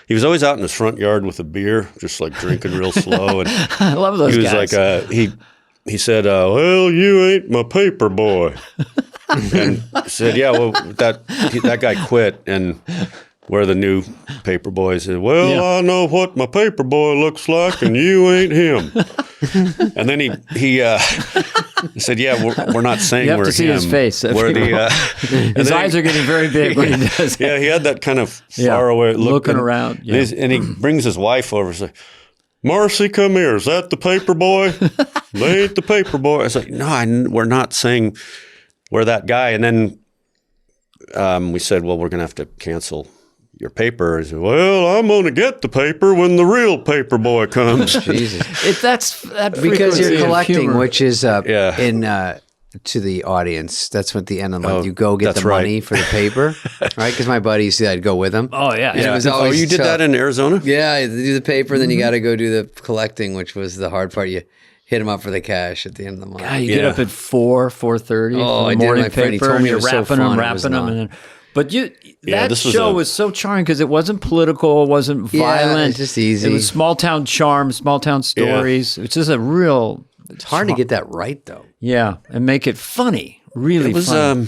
he was always out in his front yard with a beer, just like drinking real slow. And I love those he was guys. like, he said, well, you ain't my paper boy. And said, yeah, well, that guy quit, and we're the new paper boys. Said, well, I know what my paper boy looks like, and you ain't him. And then he said, yeah, we're not saying You have we're to see him. his face. We're the, His eyes are getting very big when he does that. yeah, he had that kind of far away look. Looking around. Yeah. And he brings his wife over and says, Marcy, come here. Is that the paper boy? They ain't the paper boy. I was like, no, we're not saying we're that guy. And then we said, well, we're going to have to cancel your paper. He said, well, I'm going to get the paper when the real paper boy comes. Jesus. That's that Because frequency you're of collecting, humor. which is Yeah. in to the audience. That's what the end of the month. You go get that's the right. money for the paper, right? Because my buddies, I'd go with them. Oh yeah, And it was Oh, always you did tough. that in Arizona? Yeah, you do the paper, then you got to go do the collecting, which was the hard part. You hit them up for the cash at the end of the month. God, you get up at 4:30 Oh, for I the did. morning My friend, he paper, told and me it you're was so wrapping fun. them, It was and not. then. But that this was show a- was so charming because it wasn't political, it wasn't Yeah, violent. it's just easy. It was small town charm, small town stories. It's just a real. It's hard to get that right, though. Yeah, and make it funny, really It was, funny.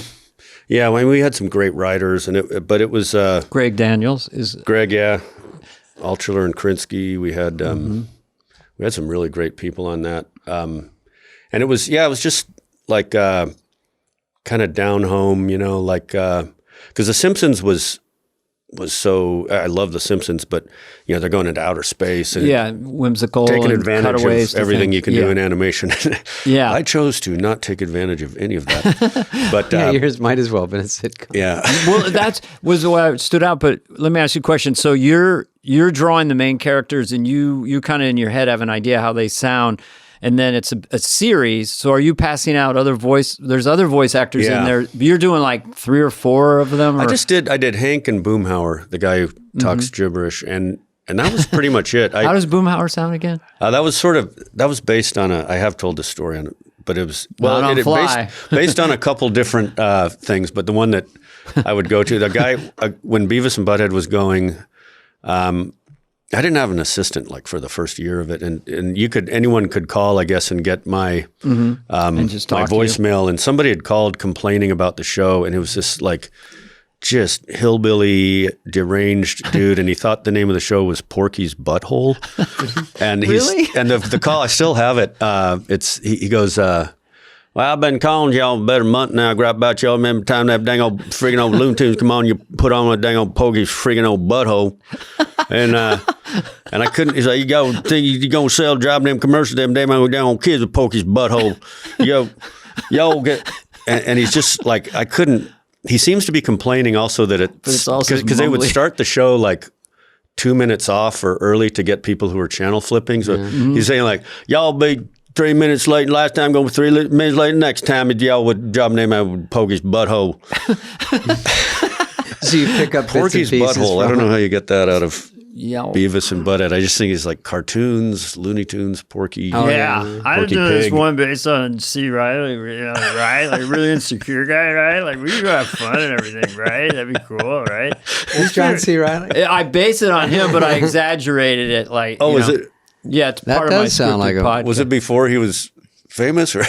yeah, I mean, we had some great writers, but it was Greg Daniels is. Greg, yeah, Altshuler and Krinsky. We had some really great people on that, and it was just like kind of down home, like because The Simpsons was so. I love The Simpsons, but they're going into outer space and Yeah, whimsical taking and advantage cutaways of to everything things. you can do in animation. Yeah. I chose to not take advantage of any of that, but Yeah, yours might as well have been a sitcom. yeah. Well, that was the way it stood out. But let me ask you a question. So you're drawing the main characters, and you kind of in your head have an idea how they sound, and then it's a series. So are you passing out other voice? There's other voice actors in Yeah. there. You're doing like 3 or 4 of them. Or? I did Hank and Boomhauer, the guy who talks gibberish, and that was pretty much it. How does Boomhauer sound again? That was based on I have told this story on it, but it was Not on fly. based on a couple different things. But the one that I would go to, the guy when Beavis and Butt-Head was going, I didn't have an assistant like for the first year of it, and anyone could call, I guess, and get my And just my talk to you. voicemail, and somebody had called complaining about the show, and it was this like just hillbilly deranged dude, and he thought the name of the show was Porky's Butthole, and Really? and the call, I still have it. He goes, well, I've been calling y'all about a month now. Grab about y'all. Remember the time that dang old friggin' old Looney Tunes come on, you put on a dang old Porky's friggin' old butthole, and I couldn't. He's like, you gonna sell driving them commercials, them damn old kids with Porky's butthole, yo get, and he's just like, I couldn't. He seems to be complaining also that it's also because they would mumbly. start the show like 2 minutes off or early to get people who are channel flipping. So he's saying like, y'all be 3 minutes late last time, gonna be 3 minutes late next time. Y'all would job name out with Porky's butthole. So you pick up Porky's bits and pieces butthole. I from don't know it. how you get that out of Yeah. Beavis and Butt-Head. I just think it's like cartoons, Looney Tunes, Porky. Oh, Yeah, I Porky did this Pig. one based on C. Riley, right? Like really insecure guy, right? Like we could have fun and everything, right? That'd be cool, right? Who's John C. Reilly? I base it on him, but I exaggerated it. Like, Oh, you is know. it? Yeah, it's That part of my does sound like scripted a- podcast. Was it before he was famous? Or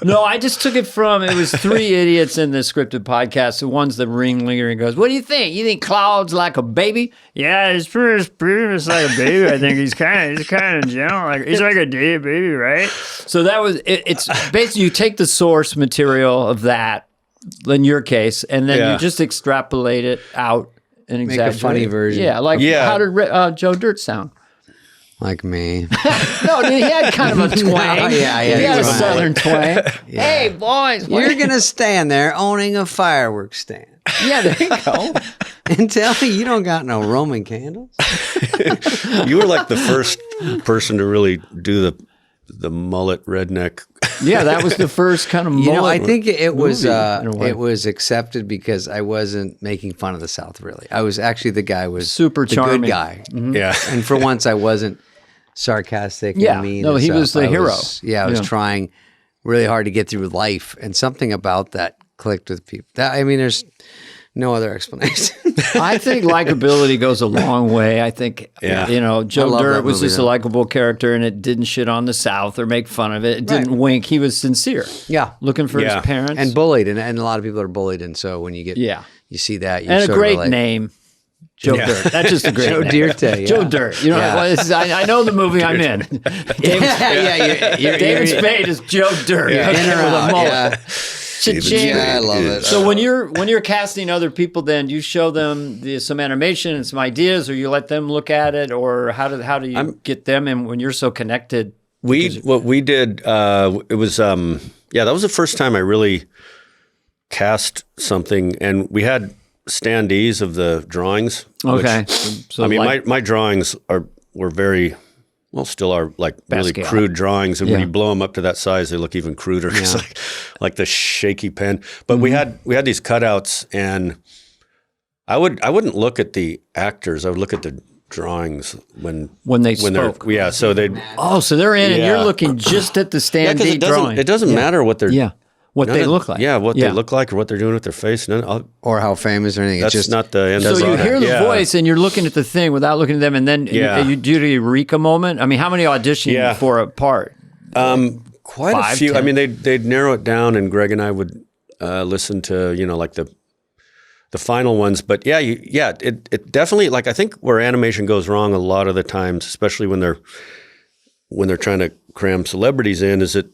No, I just took it from, it was 3 idiots in the scripted podcast. The one's the ringleader and goes, what do you think? You think Claude's like a baby? Yeah, he's pretty much like a baby. I think he's kind of gentle. Like, he's like a baby, right? So that was, it's basically you take the source material of that, in your case, and then Yeah. you just extrapolate it out and Make a exaggerate funny it. version. Yeah, like Yeah. how did Joe Dirt sound? Like me. No, dude, he had kind of a twang. yeah, he had a twang. southern twang. Hey, boys. what- You're going to stand there owning a fireworks stand Yeah, there you go. and tell me you don't got no Roman candles? you were like the first person to really do the mullet redneck. Yeah, that was the first kind of You know, I mullet think it was movie, in a way. it was accepted because I wasn't making fun of the South. Really, I was actually the guy was Super the charming. good guy, Yeah. and for once I wasn't sarcastic. Yeah. and mean. No, and he stuff. was the I hero. I was Yeah. trying really hard to get through life, and something about that clicked with people. I mean, there's no other explanation. I think likability goes a long way. I think, Yeah. you know, I Joe love Dirt that was movie, just a though. likable character, and it didn't shit on the South or make fun of it. It didn't Right. wink. He was sincere. Yeah. Looking for Yeah. his parents. and bullied, and a lot of people are bullied, and so when you get you see that, you And a sort of great relate. name. Joe Yeah. Dirt. That's just a great Joe name. Dirte, yeah. Joe Dirt. You know, Yeah. well, I know the movie I'm in. David Spade is Joe Dirt. Yeah. Okay, In or with a out, mullet. yeah. Cha-ching. Yeah, I love it. So when you're casting other people, then you show them some animation and some ideas, or you let them look at it, or how do you get them in when you're so connected? What we did, it was, that was the first time I really cast something, and we had standees of the drawings. Okay. which, So I mean, like- my drawings were very, well, still are like really Basquiat. crude drawings, and when Yeah. you blow them up to that size, they look even cruder. It's like the shaky pen. But Mm-hmm. we had these cutouts, and I wouldn't look at the actors. I would look at the drawings when they they're spoke. so they Oh, so they're in, and Yeah. you're looking just at the because standee drawing. it doesn't matter what they're what none they of- look like. Yeah, what they look like or what they're doing with their face. or how famous or anything. That's It's just not the end. So of the you product. hear the Yeah. voice, and you're looking at the thing without looking at them, and then you do the eureka moment. I mean, how many auditioned Yeah. for a part? Quite 5, a few. 10? I mean, they'd narrow it down, and Greg and I would listen to like the final ones. But it definitely, like, I think where animation goes wrong a lot of the times, especially when they're trying to cram celebrities in, is that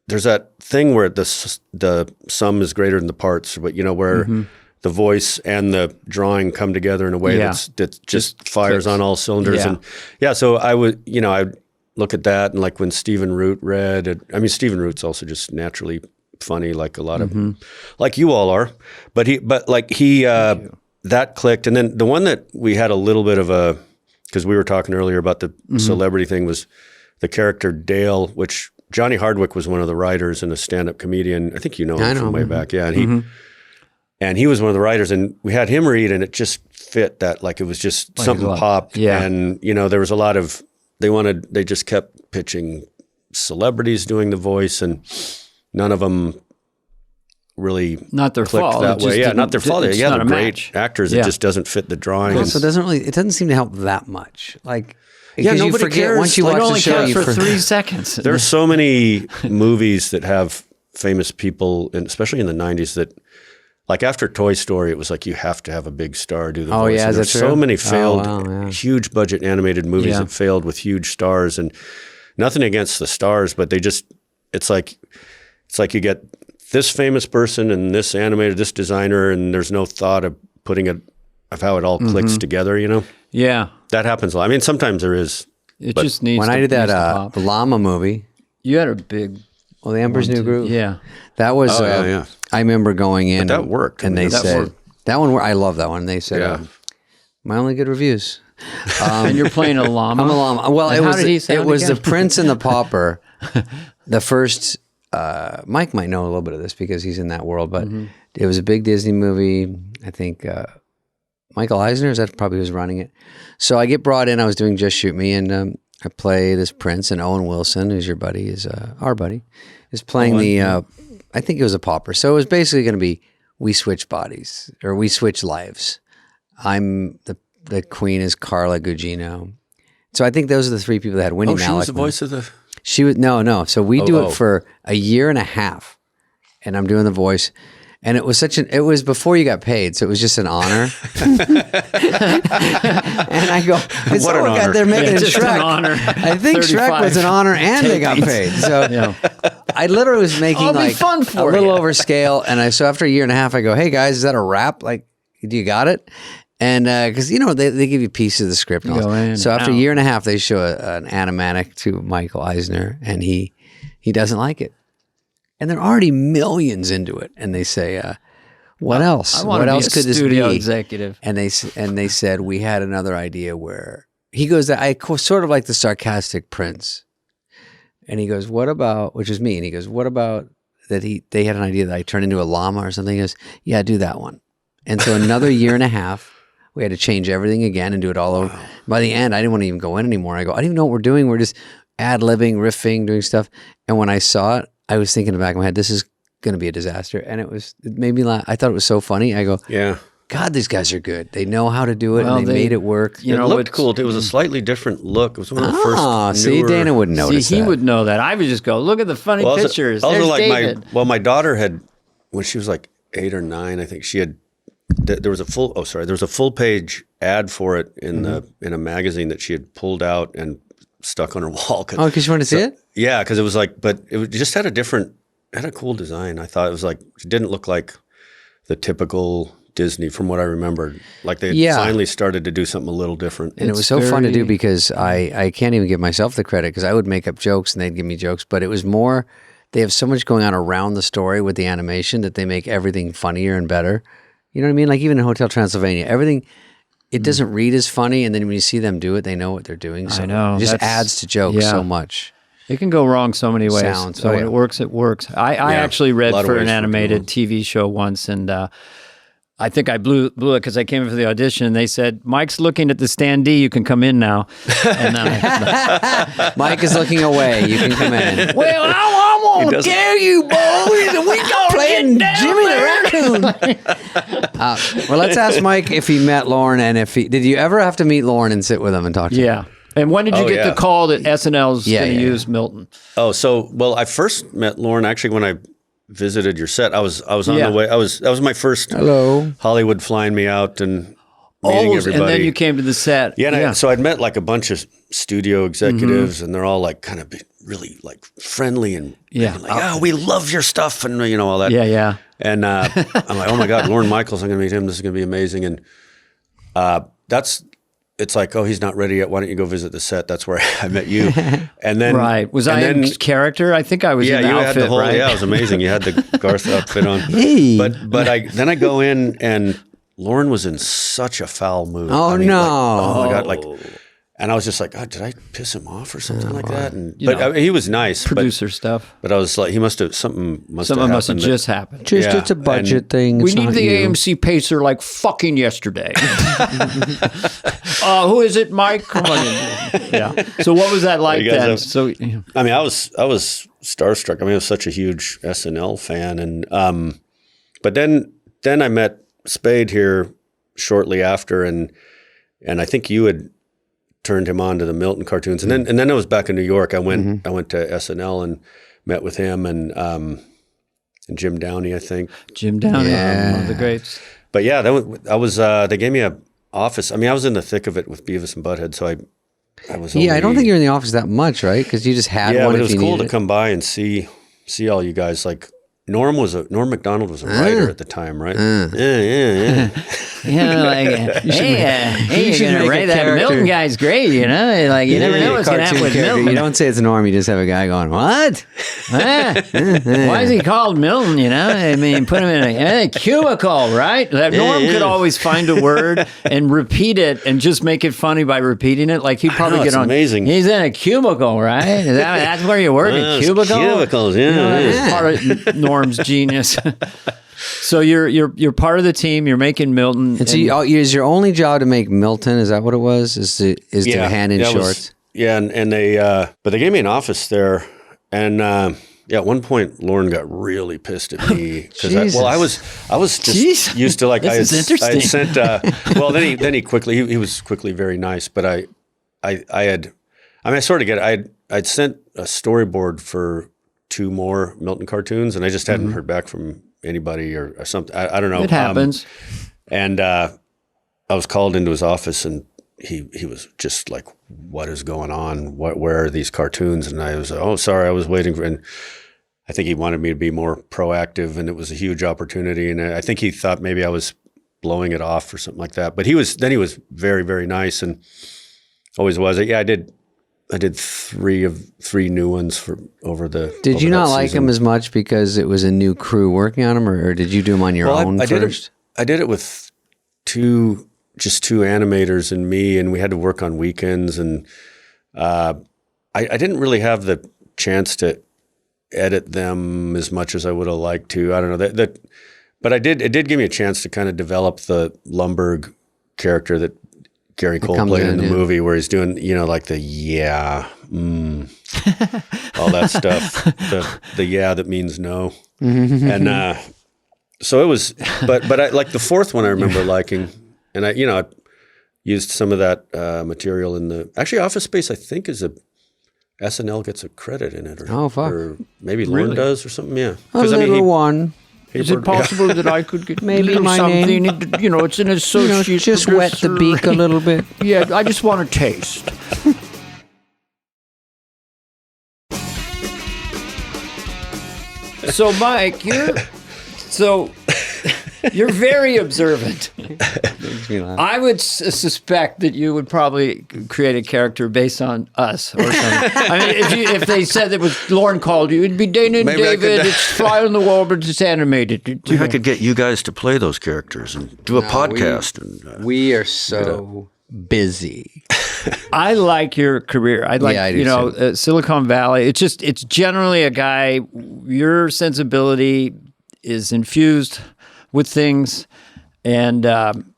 there's that thing where the sum is greater than the parts, but where the voice and the drawing come together in a way that just fires clicks. on all cylinders. Yeah. And so I would, I'd look at that, and like when Stephen Root read it, I mean, Stephen Root's also just naturally funny, like a lot of, like you all are, but he that clicked. And then the one that we had a little bit of because we were talking earlier about the celebrity thing, was the character Dale, which Johnny Hardwick was one of the writers and a stand-up comedian. I think you know him from way back. Yeah. And he was one of the writers, and we had him read, and it just fit that, like, it was just something popped. Yeah. And, there was a lot of, they just kept pitching celebrities doing the voice, and none of them really Not their clicked fault. that It just way. Yeah, not their didn't- fault. it's Yeah, not they're a great match. actors. Yeah. It just doesn't fit the drawing. also it doesn't seem to help that much. Like, Yeah, because you nobody forget cares. once you Like, It watch only the show, counts you for forget. 3 seconds. There's so many movies that have famous people, and especially in the 90s, that, like, after Toy Story, it was like you have to have a big star do the Oh, voice. yeah, And is there's that so true? many failed, Oh, wow, yeah. huge budget animated movies Yeah. that failed with huge stars, and nothing against the stars, but they just, it's like you get this famous person and this animator, this designer, and there's no thought of of how it all clicks together, Yeah. That happens a lot. I mean, sometimes there is. It just needs When to, I did that needs to pop. llama movie, You had a big The Emperor's New Groove. Yeah. That was, yeah. I remember going in. But that worked. And I mean, they that said, worked. that one, I love that one. They said, Yeah. my only good reviews. And you're playing a llama. I'm a llama. Well, And it how was did he sound it was again? the Prince and the Pauper. The first, Mike might know a little bit of this because he's in that world, but it was a big Disney movie. I think Michael Eisner, is that probably who's running it? So I get brought in. I was doing Just Shoot Me, and I play this prince, and Owen Wilson, who's your buddy, is our buddy, is playing I think it was a pauper. So it was basically going to be we switch bodies, or we switch lives. I'm the queen is Carla Gugino. So I think those are the three people that had Winnie Oh, she Malick. was the voice of the... She was no. So we do oh. it for a year and a half, and I'm doing the voice. And it was it was before you got paid, so it was just an honor. And I go, it's What an oh my God, honor. they're making Yeah, it just Shrek. an honor. I think Shrek 35 was an honor and they got paid. So I literally was making It'll be like fun a for little you. over scale. And so after a year and a half, I go, hey guys, is that a wrap? Like, do you got it? And because, they give you pieces of the script. And all Go that. in, So after a out. year and a half, they show an animatic to Michael Eisner, and he doesn't like it. And they're already millions into it. And they say, what else? I want What to be else a could this studio be? executive. And they said, we had another idea where he goes, sort of like the sarcastic prince. And he goes, what about, which is me. And he goes, what about that they had an idea that I turned into a llama or something. He goes, yeah, do that one. And so another year and a half, we had to change everything again and do it all over. By the end, I didn't want to even go in anymore. I go, I don't even know what we're doing. We're just ad-libbing, riffing, doing stuff. And when I saw it, I was thinking in the back of my head, this is going to be a disaster. And it made me laugh. I thought it was so funny. I go, Yeah. God, these guys are good. They know how to do it, and they made it work. It looked cool. It was a slightly different look. It was one of the first see, newer... Dana wouldn't notice he that. would know that. I would just go, look at the funny pictures. Also, There's like David. my daughter had, when she was like 8 or 9, I think she had, there was a full page ad for it in a magazine that she had pulled out and stuck on her wall. Oh, because you wanted to see it? Yeah, because it was like, but it just had a cool design. I thought it was like, it didn't look like the typical Disney from what I remembered. Like they finally started to do something a little different. And it was so fun to do because I can't even give myself the credit because I would make up jokes and they'd give me jokes, but it was more, they have so much going on around the story with the animation that they make everything funnier and better. You know what I mean? Like even in Hotel Transylvania, everything, it doesn't read as funny, and then when you see them do it, they know what they're doing. So I know. It just adds to jokes so much. It can go wrong so many ways. Sounds, so when it works, it works. I actually read for an animated TV show once, and I think I blew it because I came in for the audition, and they said, Mike's looking at the standee, you can come in now. And Mike is looking away, you can come in. Well, I want to tell you, boys, we gonna Playing get down Jimmy there. the Raccoon. Well, let's ask Mike if he met Lauren, and did you ever have to meet Lauren and sit with him and talk to him? Yeah. And when did you get the call that SNL's going to use Milton? Oh, well, I first met Lauren actually when I visited your set. I was on the way. That was my first Hollywood flying me out and meeting everybody. And then you came to the set. Yeah, so I'd met like a bunch of studio executives, and they're all like kind of really like friendly and like, oh, we love your stuff and all that. Yeah. And I'm like, oh my God, Lorne Michaels, I'm going to meet him. This is going to be amazing. And it's like, oh, he's not ready yet. Why don't you go visit the set? That's where I met you. And then was I in character? I think I was in the outfit, had the whole, right? Yeah, it was amazing. You had the Garth outfit on. Hey. But I go in and Lauren was in such a foul mood. Oh, no. Oh my God, and I was just like, oh, did I piss him off or something like that? And he was nice. Producer stuff. But I was like, something must have just happened. It's a budget thing. We need the AMC pacer like fucking yesterday. Who is it, Mike? Come on in. Yeah. So what was that like then? I mean, I was starstruck. I mean, I was such a huge SNL fan, and but then I met Spade here shortly after, and I think you had turned him on to the Milton cartoons, and then I was back in New York. I went to SNL and met with him and Jim Downey, I think. Jim Downey, one of the greats. But yeah, they gave me a office. I mean, I was in the thick of it with Beavis and Butt-Head, so I was. I don't think you're in the office that much, right? Because you just had one. Yeah, but it was cool to come by and see all you guys. Like Norm Macdonald was a writer at the time, right? Yeah. Hey, you're going to write that Milton guy's great, Like, you never know what's going to happen with Milton. You don't say it's Norm, you just have a guy going, what? Why is he called Milton, I mean, put him in a cubicle, right? That Norm could always find a word and repeat it and just make it funny by repeating it. Like, he'd probably get on. Amazing. He's in a cubicle, right? That's where you work, a cubicle? Cubicles, yeah. It's part of Norm's genius. So you're part of the team. You're making Milton. And so is your only job to make Milton? Is that what it was? Is to hand in shorts? And they but they gave me an office there, and at one point Lauren got really pissed at me because I was just used to like this is interesting. I had sent then he was quickly very nice, but I'd sent a storyboard for 2 more Milton cartoons, and I just hadn't heard back from anybody or something. I don't know. It happens. And I was called into his office, and he was just like, "What is going on? Where are these cartoons?" And I was, "Oh, sorry, I was waiting for." And I think he wanted me to be more proactive, and it was a huge opportunity. And I think he thought maybe I was blowing it off or something like that. But he was very, very nice, and always was. Yeah, I did 3 new ones for over the. Did you not like them as much because it was a new crew working on them, or did you do them on your own first? I did it with just two animators and me, and we had to work on weekends, and I didn't really have the chance to edit them as much as I would have liked to. I don't know that, but it did give me a chance to kind of develop the Lumbergh character that Gary Cole played in the movie, where he's doing, like the all that stuff, the that means no. And so it was, but I like the fourth one I remember liking, and I used some of that material in actually Office Space, I think SNL gets a credit in it, or maybe Lorne does or something. Yeah, because one. Is it possible that I could get maybe my something? name? It's an associate. Just wet the beak a little bit. Yeah, I just want to taste. So, Mike, you're very observant. I would suspect that you would probably create a character based on us or something. I mean, if they said that was Lorne called you, it'd be Dana and David. It's fly on the wall, but it's animated. Maybe I could get you guys to play those characters and do a podcast. We are so busy. I like your career. I like, Silicon Valley. It's generally a guy, your sensibility is infused with things, and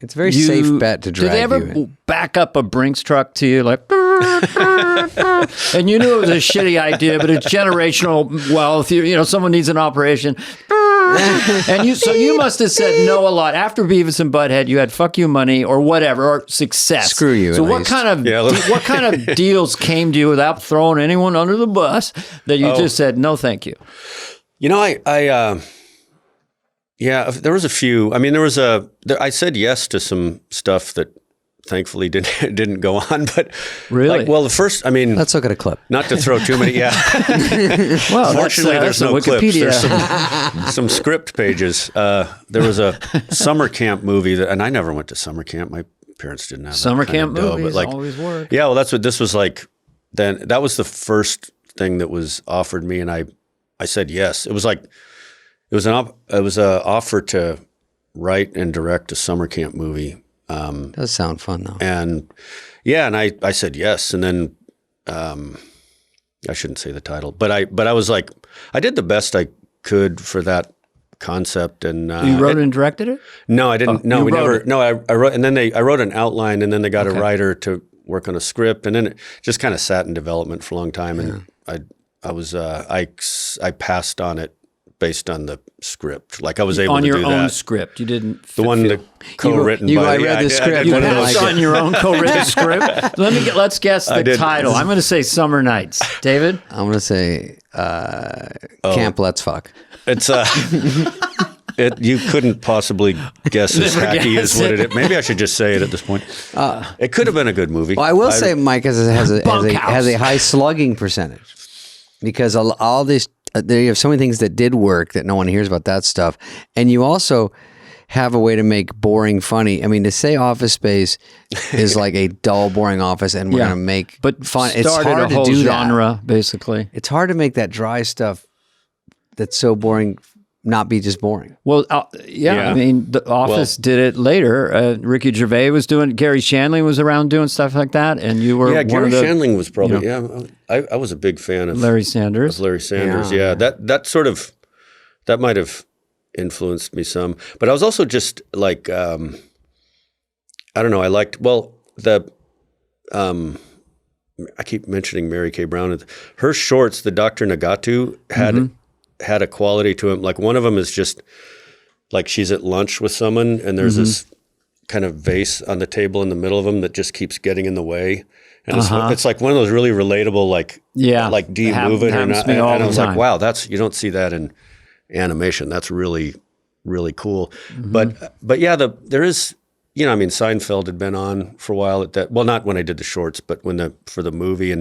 it's a very safe bet to drag you in. Did they ever back up a Brinks truck to you, like, and you knew it was a shitty idea, but it's generational wealth. Someone needs an operation. And you must have said no a lot. After Beavis and Butt-Head, you had fuck you money or whatever, or success. Screw you. So what kind of deals came to you without throwing anyone under the bus that you just said no, thank you? There was a few. I mean, I said yes to some stuff that thankfully didn't go on, but really, the first, let's look at a clip. Not to throw too many. Yeah. Well, fortunately, there's no Wikipedia. clips. There's some script pages. There was a summer camp movie and I never went to summer camp. My parents didn't have summer camp movies. But always work. Yeah, well, that's what this was like. Then that was the first thing that was offered me, and I said yes. It was an offer to write and direct a summer camp movie. Does sound fun though. And I said yes, and then I shouldn't say the title, but I was like, I did the best I could for that concept. And you wrote and directed it? No, I didn't. No, we never. No, I wrote, and then I wrote an outline, and then they got a writer to work on a script, and then it just kind of sat in development for a long time. And I passed on it based on the script. Like I was able to do that. On your own script. You didn't... The one that co-written by... I read the script. You passed on your own co-written script? Let's guess the title. I'm going to say Summer Nights. David? I'm going to say Camp Let's Fuck. It's... you couldn't possibly guess as hacky as what it is. Maybe I should just say it at this point. It could have been a good movie. Well, I will say Mike has a high slugging percentage because all these... There you have so many things that did work that no one hears about that stuff. And you also have a way to make boring funny. I mean, to say Office Space is like a dull, boring office and we're going to make fun. It's hard to do genre, basically. It's hard to make that dry stuff that's so boring not be just boring. Well, I mean, The Office did it later. Ricky Gervais was doing, Gary Shandling was around doing stuff like that, and you were Gary Shandling was probably, I was a big fan of Larry Sanders. That might have influenced me some. But I was also just like, I don't know, I liked, I keep mentioning Mary Kay Brown. Her shorts, the Dr. Nagatu had a quality to him. Like one of them is just like she's at lunch with someone and there's this kind of vase on the table in the middle of them that just keeps getting in the way. And it's like one of those really relatable, like do you move it or not? And I was like, wow, you don't see that in animation. That's really, really cool. But there is, Seinfeld had been on for a while at that. Well, not when I did the shorts, but for the movie.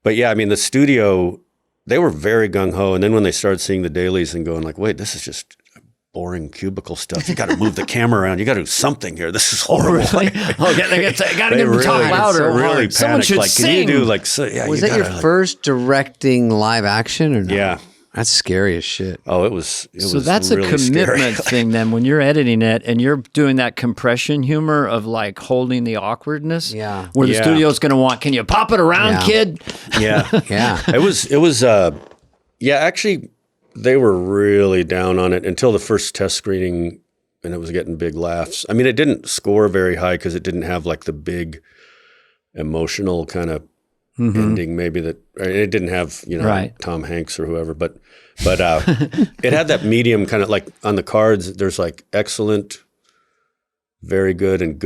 The studio, they were very gung-ho. And then when they started seeing the dailies and going like, wait, this is just boring cubicle stuff. You got to move the camera around. You got to do something here. This is horrible. Really? Got to get them talk louder. Really Someone panicked. should Like, sing. can you do like... So, yeah, was that your first directing live action or not? Yeah. That's scary as shit. Oh, it was. So that's really a commitment scary. thing then when you're editing it and you're doing that compression humor of like holding the awkwardness. Yeah. Where the Yeah. studio's going to want, can you pop it around, Yeah. kid? Yeah, Yeah. It was. Yeah, actually, they were really down on it until the first test screening, and it was getting big laughs. I mean, it didn't score very high because it didn't have like the big emotional kind of ending. Maybe that it didn't have Right. Tom Hanks or whoever, but it had that medium kind of like on the cards. There's like excellent, very good, and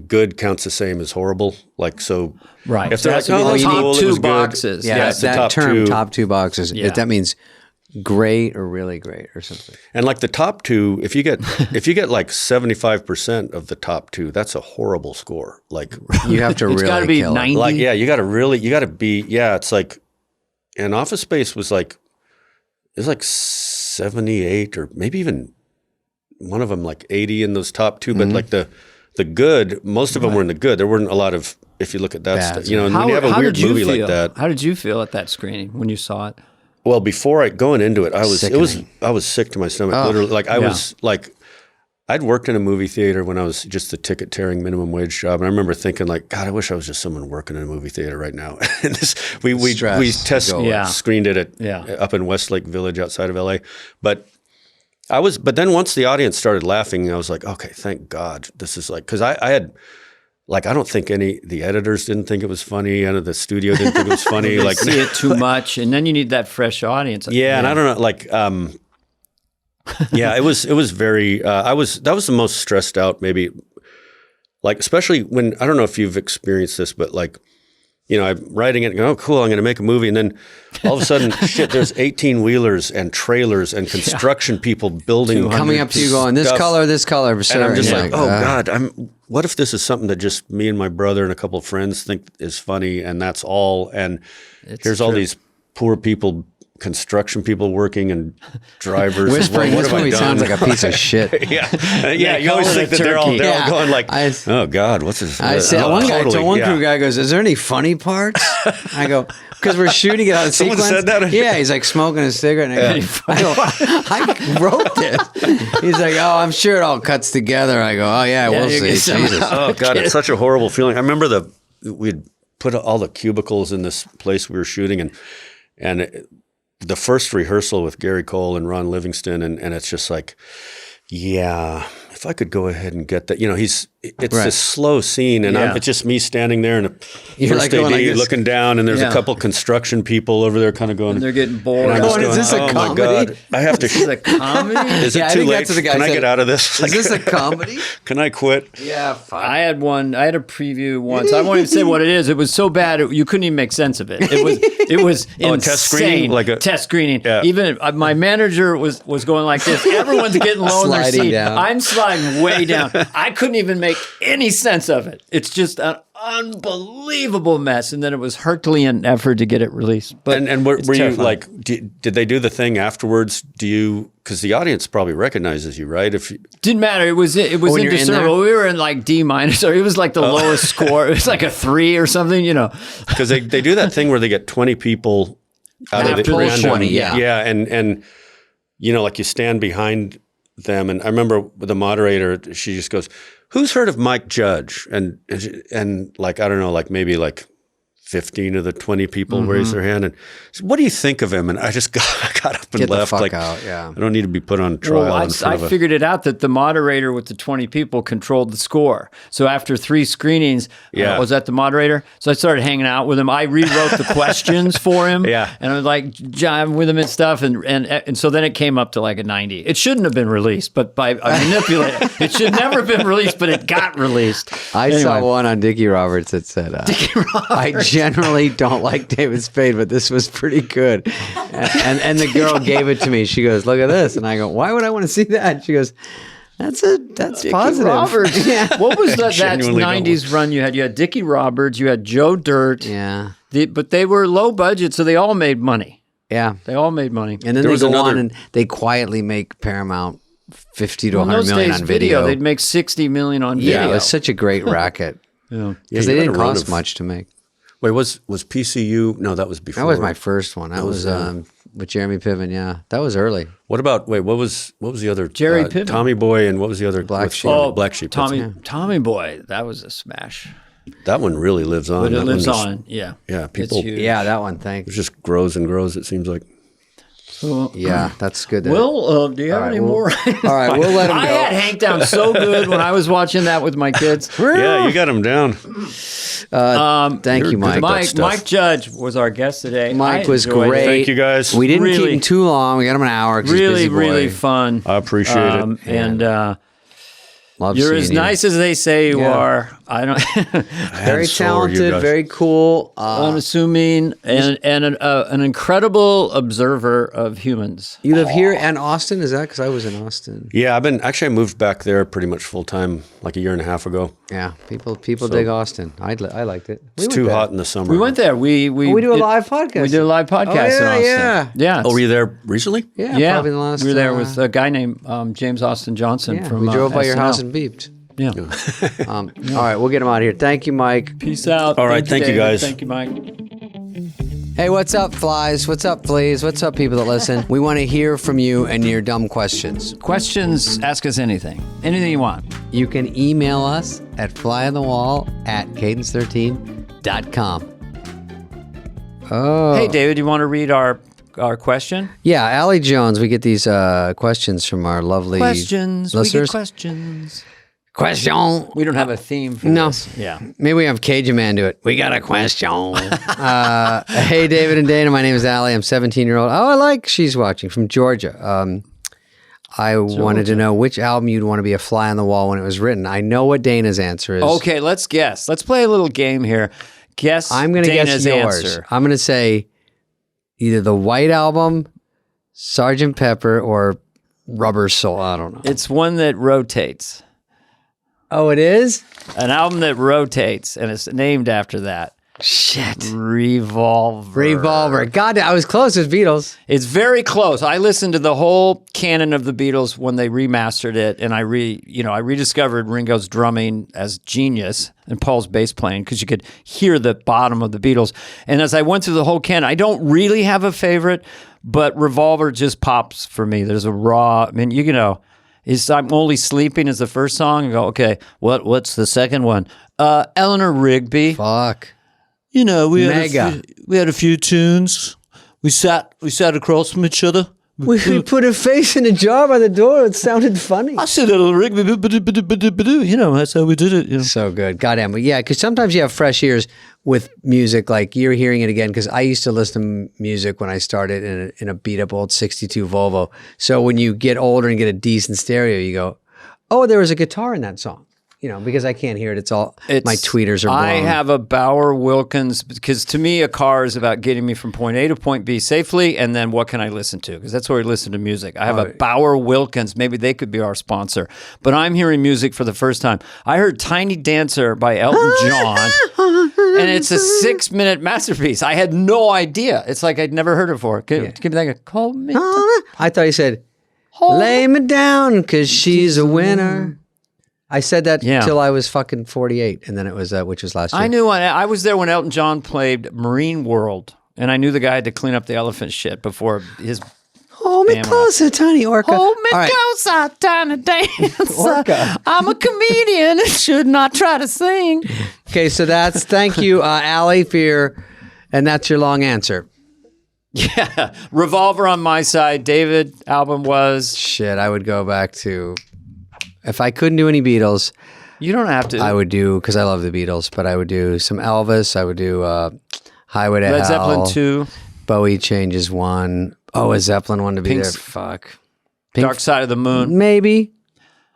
good counts the same as horrible. Like so, Right. If So they're it has like, to be oh, the that's top cool, it two was good. boxes. Yeah, it's the that top term, two. top two boxes, Yeah. that means great or really great or something. And like the top two, if you get like 75% of the top two, that's a horrible score. Like You have to It's really gotta be kill 90. it. like yeah, you got to be it's like, and Office Space was like, it was like 78 or maybe even one of them like 80 in those top two, but like the good, most of them were in the good. There weren't a lot of, if you look at that Bad. stuff, and when you have a weird did you movie feel? like that. How did you feel at that screening when you saw it? Well, before going into it, I was Sickening. sick to my stomach. Oh. Literally, like I Yeah. was like, I'd worked in a movie theater when I was just a ticket tearing minimum wage job, and I remember thinking like, God, I wish I was just someone working in a movie theater right now. And this, we Stress test going. Yeah. screened it up in Westlake Village outside of LA, but then once the audience started laughing, I was like, okay, thank God, this is like, because I had. Like, I don't think the editors didn't think it was funny. The studio didn't think it was funny. Like, See it too much, and then you need that fresh audience. yeah, and I don't know, like, yeah, it was very, that was the most stressed out maybe, like, especially when, I don't know if you've experienced this, but like, I'm writing it and go, oh, cool, I'm going to make a movie. And then all of a sudden, shit, there's 18-wheelers and trailers and construction people building. Coming up to you going, this stuff. color, sir. And I'm just you're like, oh God, what if this is something that just me and my brother and a couple of friends think is funny, and that's all? And here's all these poor people, construction people working, and drivers. Whispering, what this have I movie done? sounds like a piece of shit. yeah. You always call think it a that they're all turkey. going like, I- oh God, what's this? I said, Oh, one totally, crew guy goes, is there any funny parts? I go, because we're shooting it out of Someone sequence. said that? Yeah, he's like smoking a cigarette. And I go, I wrote this. He's like, oh, I'm sure it all cuts together. I go, oh yeah, we'll you see. get some- Jesus. Oh God, it's such a horrible feeling. I remember we'd put all the cubicles in this place we were shooting, and the first rehearsal with Gary Cole and Ron Livingston, and it's just like, yeah, if I could go ahead and get that, it's Right. this slow scene, and Yeah. it's just me standing there and You're first like going AD like this. looking down, and there's Yeah. a couple construction people over there kind of going, And they're getting bored. and I'm just Going, is this a oh my comedy? God, I have to. This is a comedy? Is it Yeah, I too think late? that's what the guy Can I said. get out of this? Is this a comedy? Can I quit? Yeah, fine. I had a preview once. I won't even say what it is. It was so bad you couldn't even make sense of it. It was Oh, a insane. test screening? Like a- test screening. Yeah. Even my manager was going like this. Everyone's getting low in their Sliding seat. down. I'm sliding way down. I couldn't even make any sense of it. It's just an unbelievable mess. And then it was Herculean effort to get it released. But And were it's you terrifying. like, did they do the thing afterwards? Because the audience probably recognizes you, right? If you, Didn't matter. It was when you're in indiscernible. there? We were in like D minus, or it was like the lowest score. It was like a 3 or something. because they do that thing where they get 20 people out of After the the random. 20, yeah. Yeah, and like you stand behind them, and I remember the moderator, she just goes, "Who's heard of Mike Judge?" And like, I don't know, like maybe like 15 of the 20 people raised their hand, and said, "What do you think of him?" And I just got up and Get the left. fuck like, out, yeah. I don't need to be put on trial. Well, in front I of a- figured it out that the moderator with the 20 people controlled the score. So after 3 screenings, Yeah. was that the moderator? So I started hanging out with him. I rewrote the questions for him. Yeah. And I was like jiving with him and stuff. And so then it came up to like a 90. It shouldn't have been released, but by manipulating, it should never have been released, but it got released. I saw Anyway. one on Dickie Roberts that said, I generally don't like David Spade, but this was pretty good. And the girl gave it to me. She goes, look at this. And I go, why would I want to see that? She goes, that's positive. Roberts. Yeah. What was that Genuinely 90s run you had? You had Dickie Roberts, you had Joe Dirt. Yeah. But they were low budget, so they all made money. Yeah. They all made money. And then There they was go another- on and they quietly make Paramount 50 to Well, in 100 those million days, on video. they'd make 60 million on video. Yeah, it was such a great racket. Yeah. Because you they had didn't a run cost of- much to make. Wait, was PCU? No, that was before. That was my first one. That was, was with Jeremy Piven. Yeah, that was early. What about what was the other Jerry Piven. Tommy Boy, and what was the other Black Sheep. Black Sheep. Tommy Boy, that was a smash. That one really lives on. But it That lives one just- on, yeah. Yeah, It's people. huge. Yeah, that one. It Thanks. just grows and grows. It seems like. Yeah, that's good. Will, do you have any more? All right, we'll let him go. I had Hank down so good when I was watching that with my kids. Yeah, you got him down. Thank you, Mike. Mike Judge was our guest today. Mike I was enjoyed great. it. Thank you guys. We didn't keep Really- him too long. We got him an hour. 'Cause he's a busy boy. Really fun. I appreciate it. And Love you're seeing as you. nice as they say you Yeah. are. I don't. Very talented, very cool. Unassuming and an incredible observer of humans. You live here and Austin? Is that because I was in Austin? Yeah, I moved back there pretty much full time like a year and a half ago. Yeah, people dig Austin. I liked it. It's too hot in the summer. We went there. We do a live podcast. We did a live podcast in Austin. Yeah. Oh, were you there recently? Yeah, probably the last. we were there with a guy named James Austin Johnson Yeah, from we drove by your SNL. house and beeped. Yeah. All right, we'll get him out of here. Thank you, Mike. Peace out. All right, thank you, David. guys. Thank you, Mike. Hey, what's up, flies? What's up, fleas? What's up, people that listen? We want to hear from you and your dumb questions. Questions, ask us anything. Anything you want. You can email us at flyonthewall@cadence13.com. Oh. Hey, David, you want to read our question? Yeah, Allie Jones, we get these questions from our lovely Questions. listeners. We get questions. Question. We don't have a theme for No. this. Yeah. Maybe we have Cajun Man do it. We got a question. Hey, David and Dana. My name is Allie. I'm 17-year-old. Oh, I like she's watching from Georgia. I wanted to know which album you'd want to be a fly on the wall when it was written. I know what Dana's answer is. Okay, let's guess. Let's play a little game here. Guess I'm going to guess Dana's yours. answer. I'm going to say either the White Album, Sgt. Pepper, or Rubber Soul. I don't know. It's one that rotates. Oh, it is? An album that rotates, and it's named after that. Shit. Revolver. God, I was close as Beatles. It's very close. I listened to the whole canon of the Beatles when they remastered it, and I rediscovered Ringo's drumming as genius and Paul's bass playing because you could hear the bottom of the Beatles. And as I went through the whole canon, I don't really have a favorite, but Revolver just pops for me. There's a raw. I mean, I'm Only Sleeping is the first song. I go, okay, what's the second one? Eleanor Rigby. Fuck. We Mega. had a few tunes. We sat across from each other. We put a face in a jar by the door. It sounded funny. I said Eleanor Rigby, that's how we did it. So good. Goddamn. But yeah, because sometimes you have fresh ears with music, like you're hearing it again, because I used to listen to music when I started in a beat-up old 62 Volvo. So when you get older and get a decent stereo, you go, oh, there was a guitar in that song. Because I can't hear it. It's my tweeters are blown. I have a Bauer Wilkins, because to me, a car is about getting me from point A to point B safely, and then what can I listen to? Because that's where I listen to music. I have a Bauer Wilkins. Maybe they could be our sponsor. But I'm hearing music for the first time. I heard Tiny Dancer by Elton John, and it's a 6-minute masterpiece. I had no idea. It's like I'd never heard it before. Give me that. Call me. I thought he said, lay me down, because she's a winner. I said that till I was fucking 48, and then it was which was last year. I knew I was there when Elton John played Marine World, and I knew the guy had to clean up the elephant shit before his. Hold me closer, tiny orca. Hold me closer, tiny dancer. Orca. I'm a comedian and should not try to sing. Okay, so thank you, Allie, and that's your long answer. Yeah, Revolver on my side. David album was. Shit, I would go back to. If I couldn't do any Beatles, you don't have to. I would do, because I love the Beatles, but I would do some Elvis. I would do Highway to Hell. Led Zeppelin 2. Bowie Changes 1. Oh, a Zeppelin one to be Pink's there. Fuck. Dark Side of the Moon. Maybe.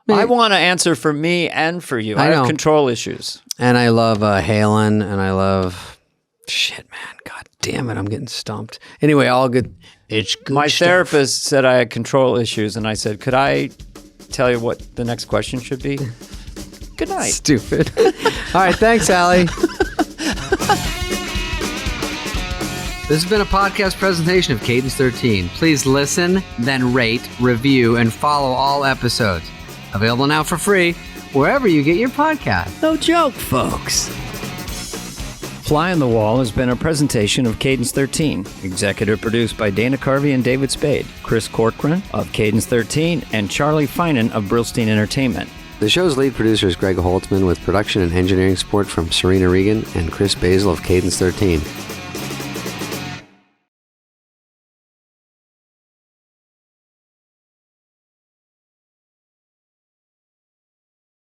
I want to answer for me and for you. I have control issues. And I love Halen, and I love... Shit, man. God damn it. I'm getting stumped. Anyway, all good. It's good My stuff. therapist said I had control issues, and I said, could I tell you what the next question should be? Good night. Stupid. All right, thanks, Allie. This has been a podcast presentation of Cadence 13. Please listen, then rate, review, and follow all episodes. Available now for free wherever you get your podcast. No joke, folks. Fly on the Wall has been a presentation of Cadence 13, executive produced by Dana Carvey and David Spade, Chris Corcoran of Cadence 13, and Charlie Finan of Brillstein Entertainment. The show's lead producer is Greg Holtzman with production and engineering support from Serena Regan and Chris Basil of Cadence 13.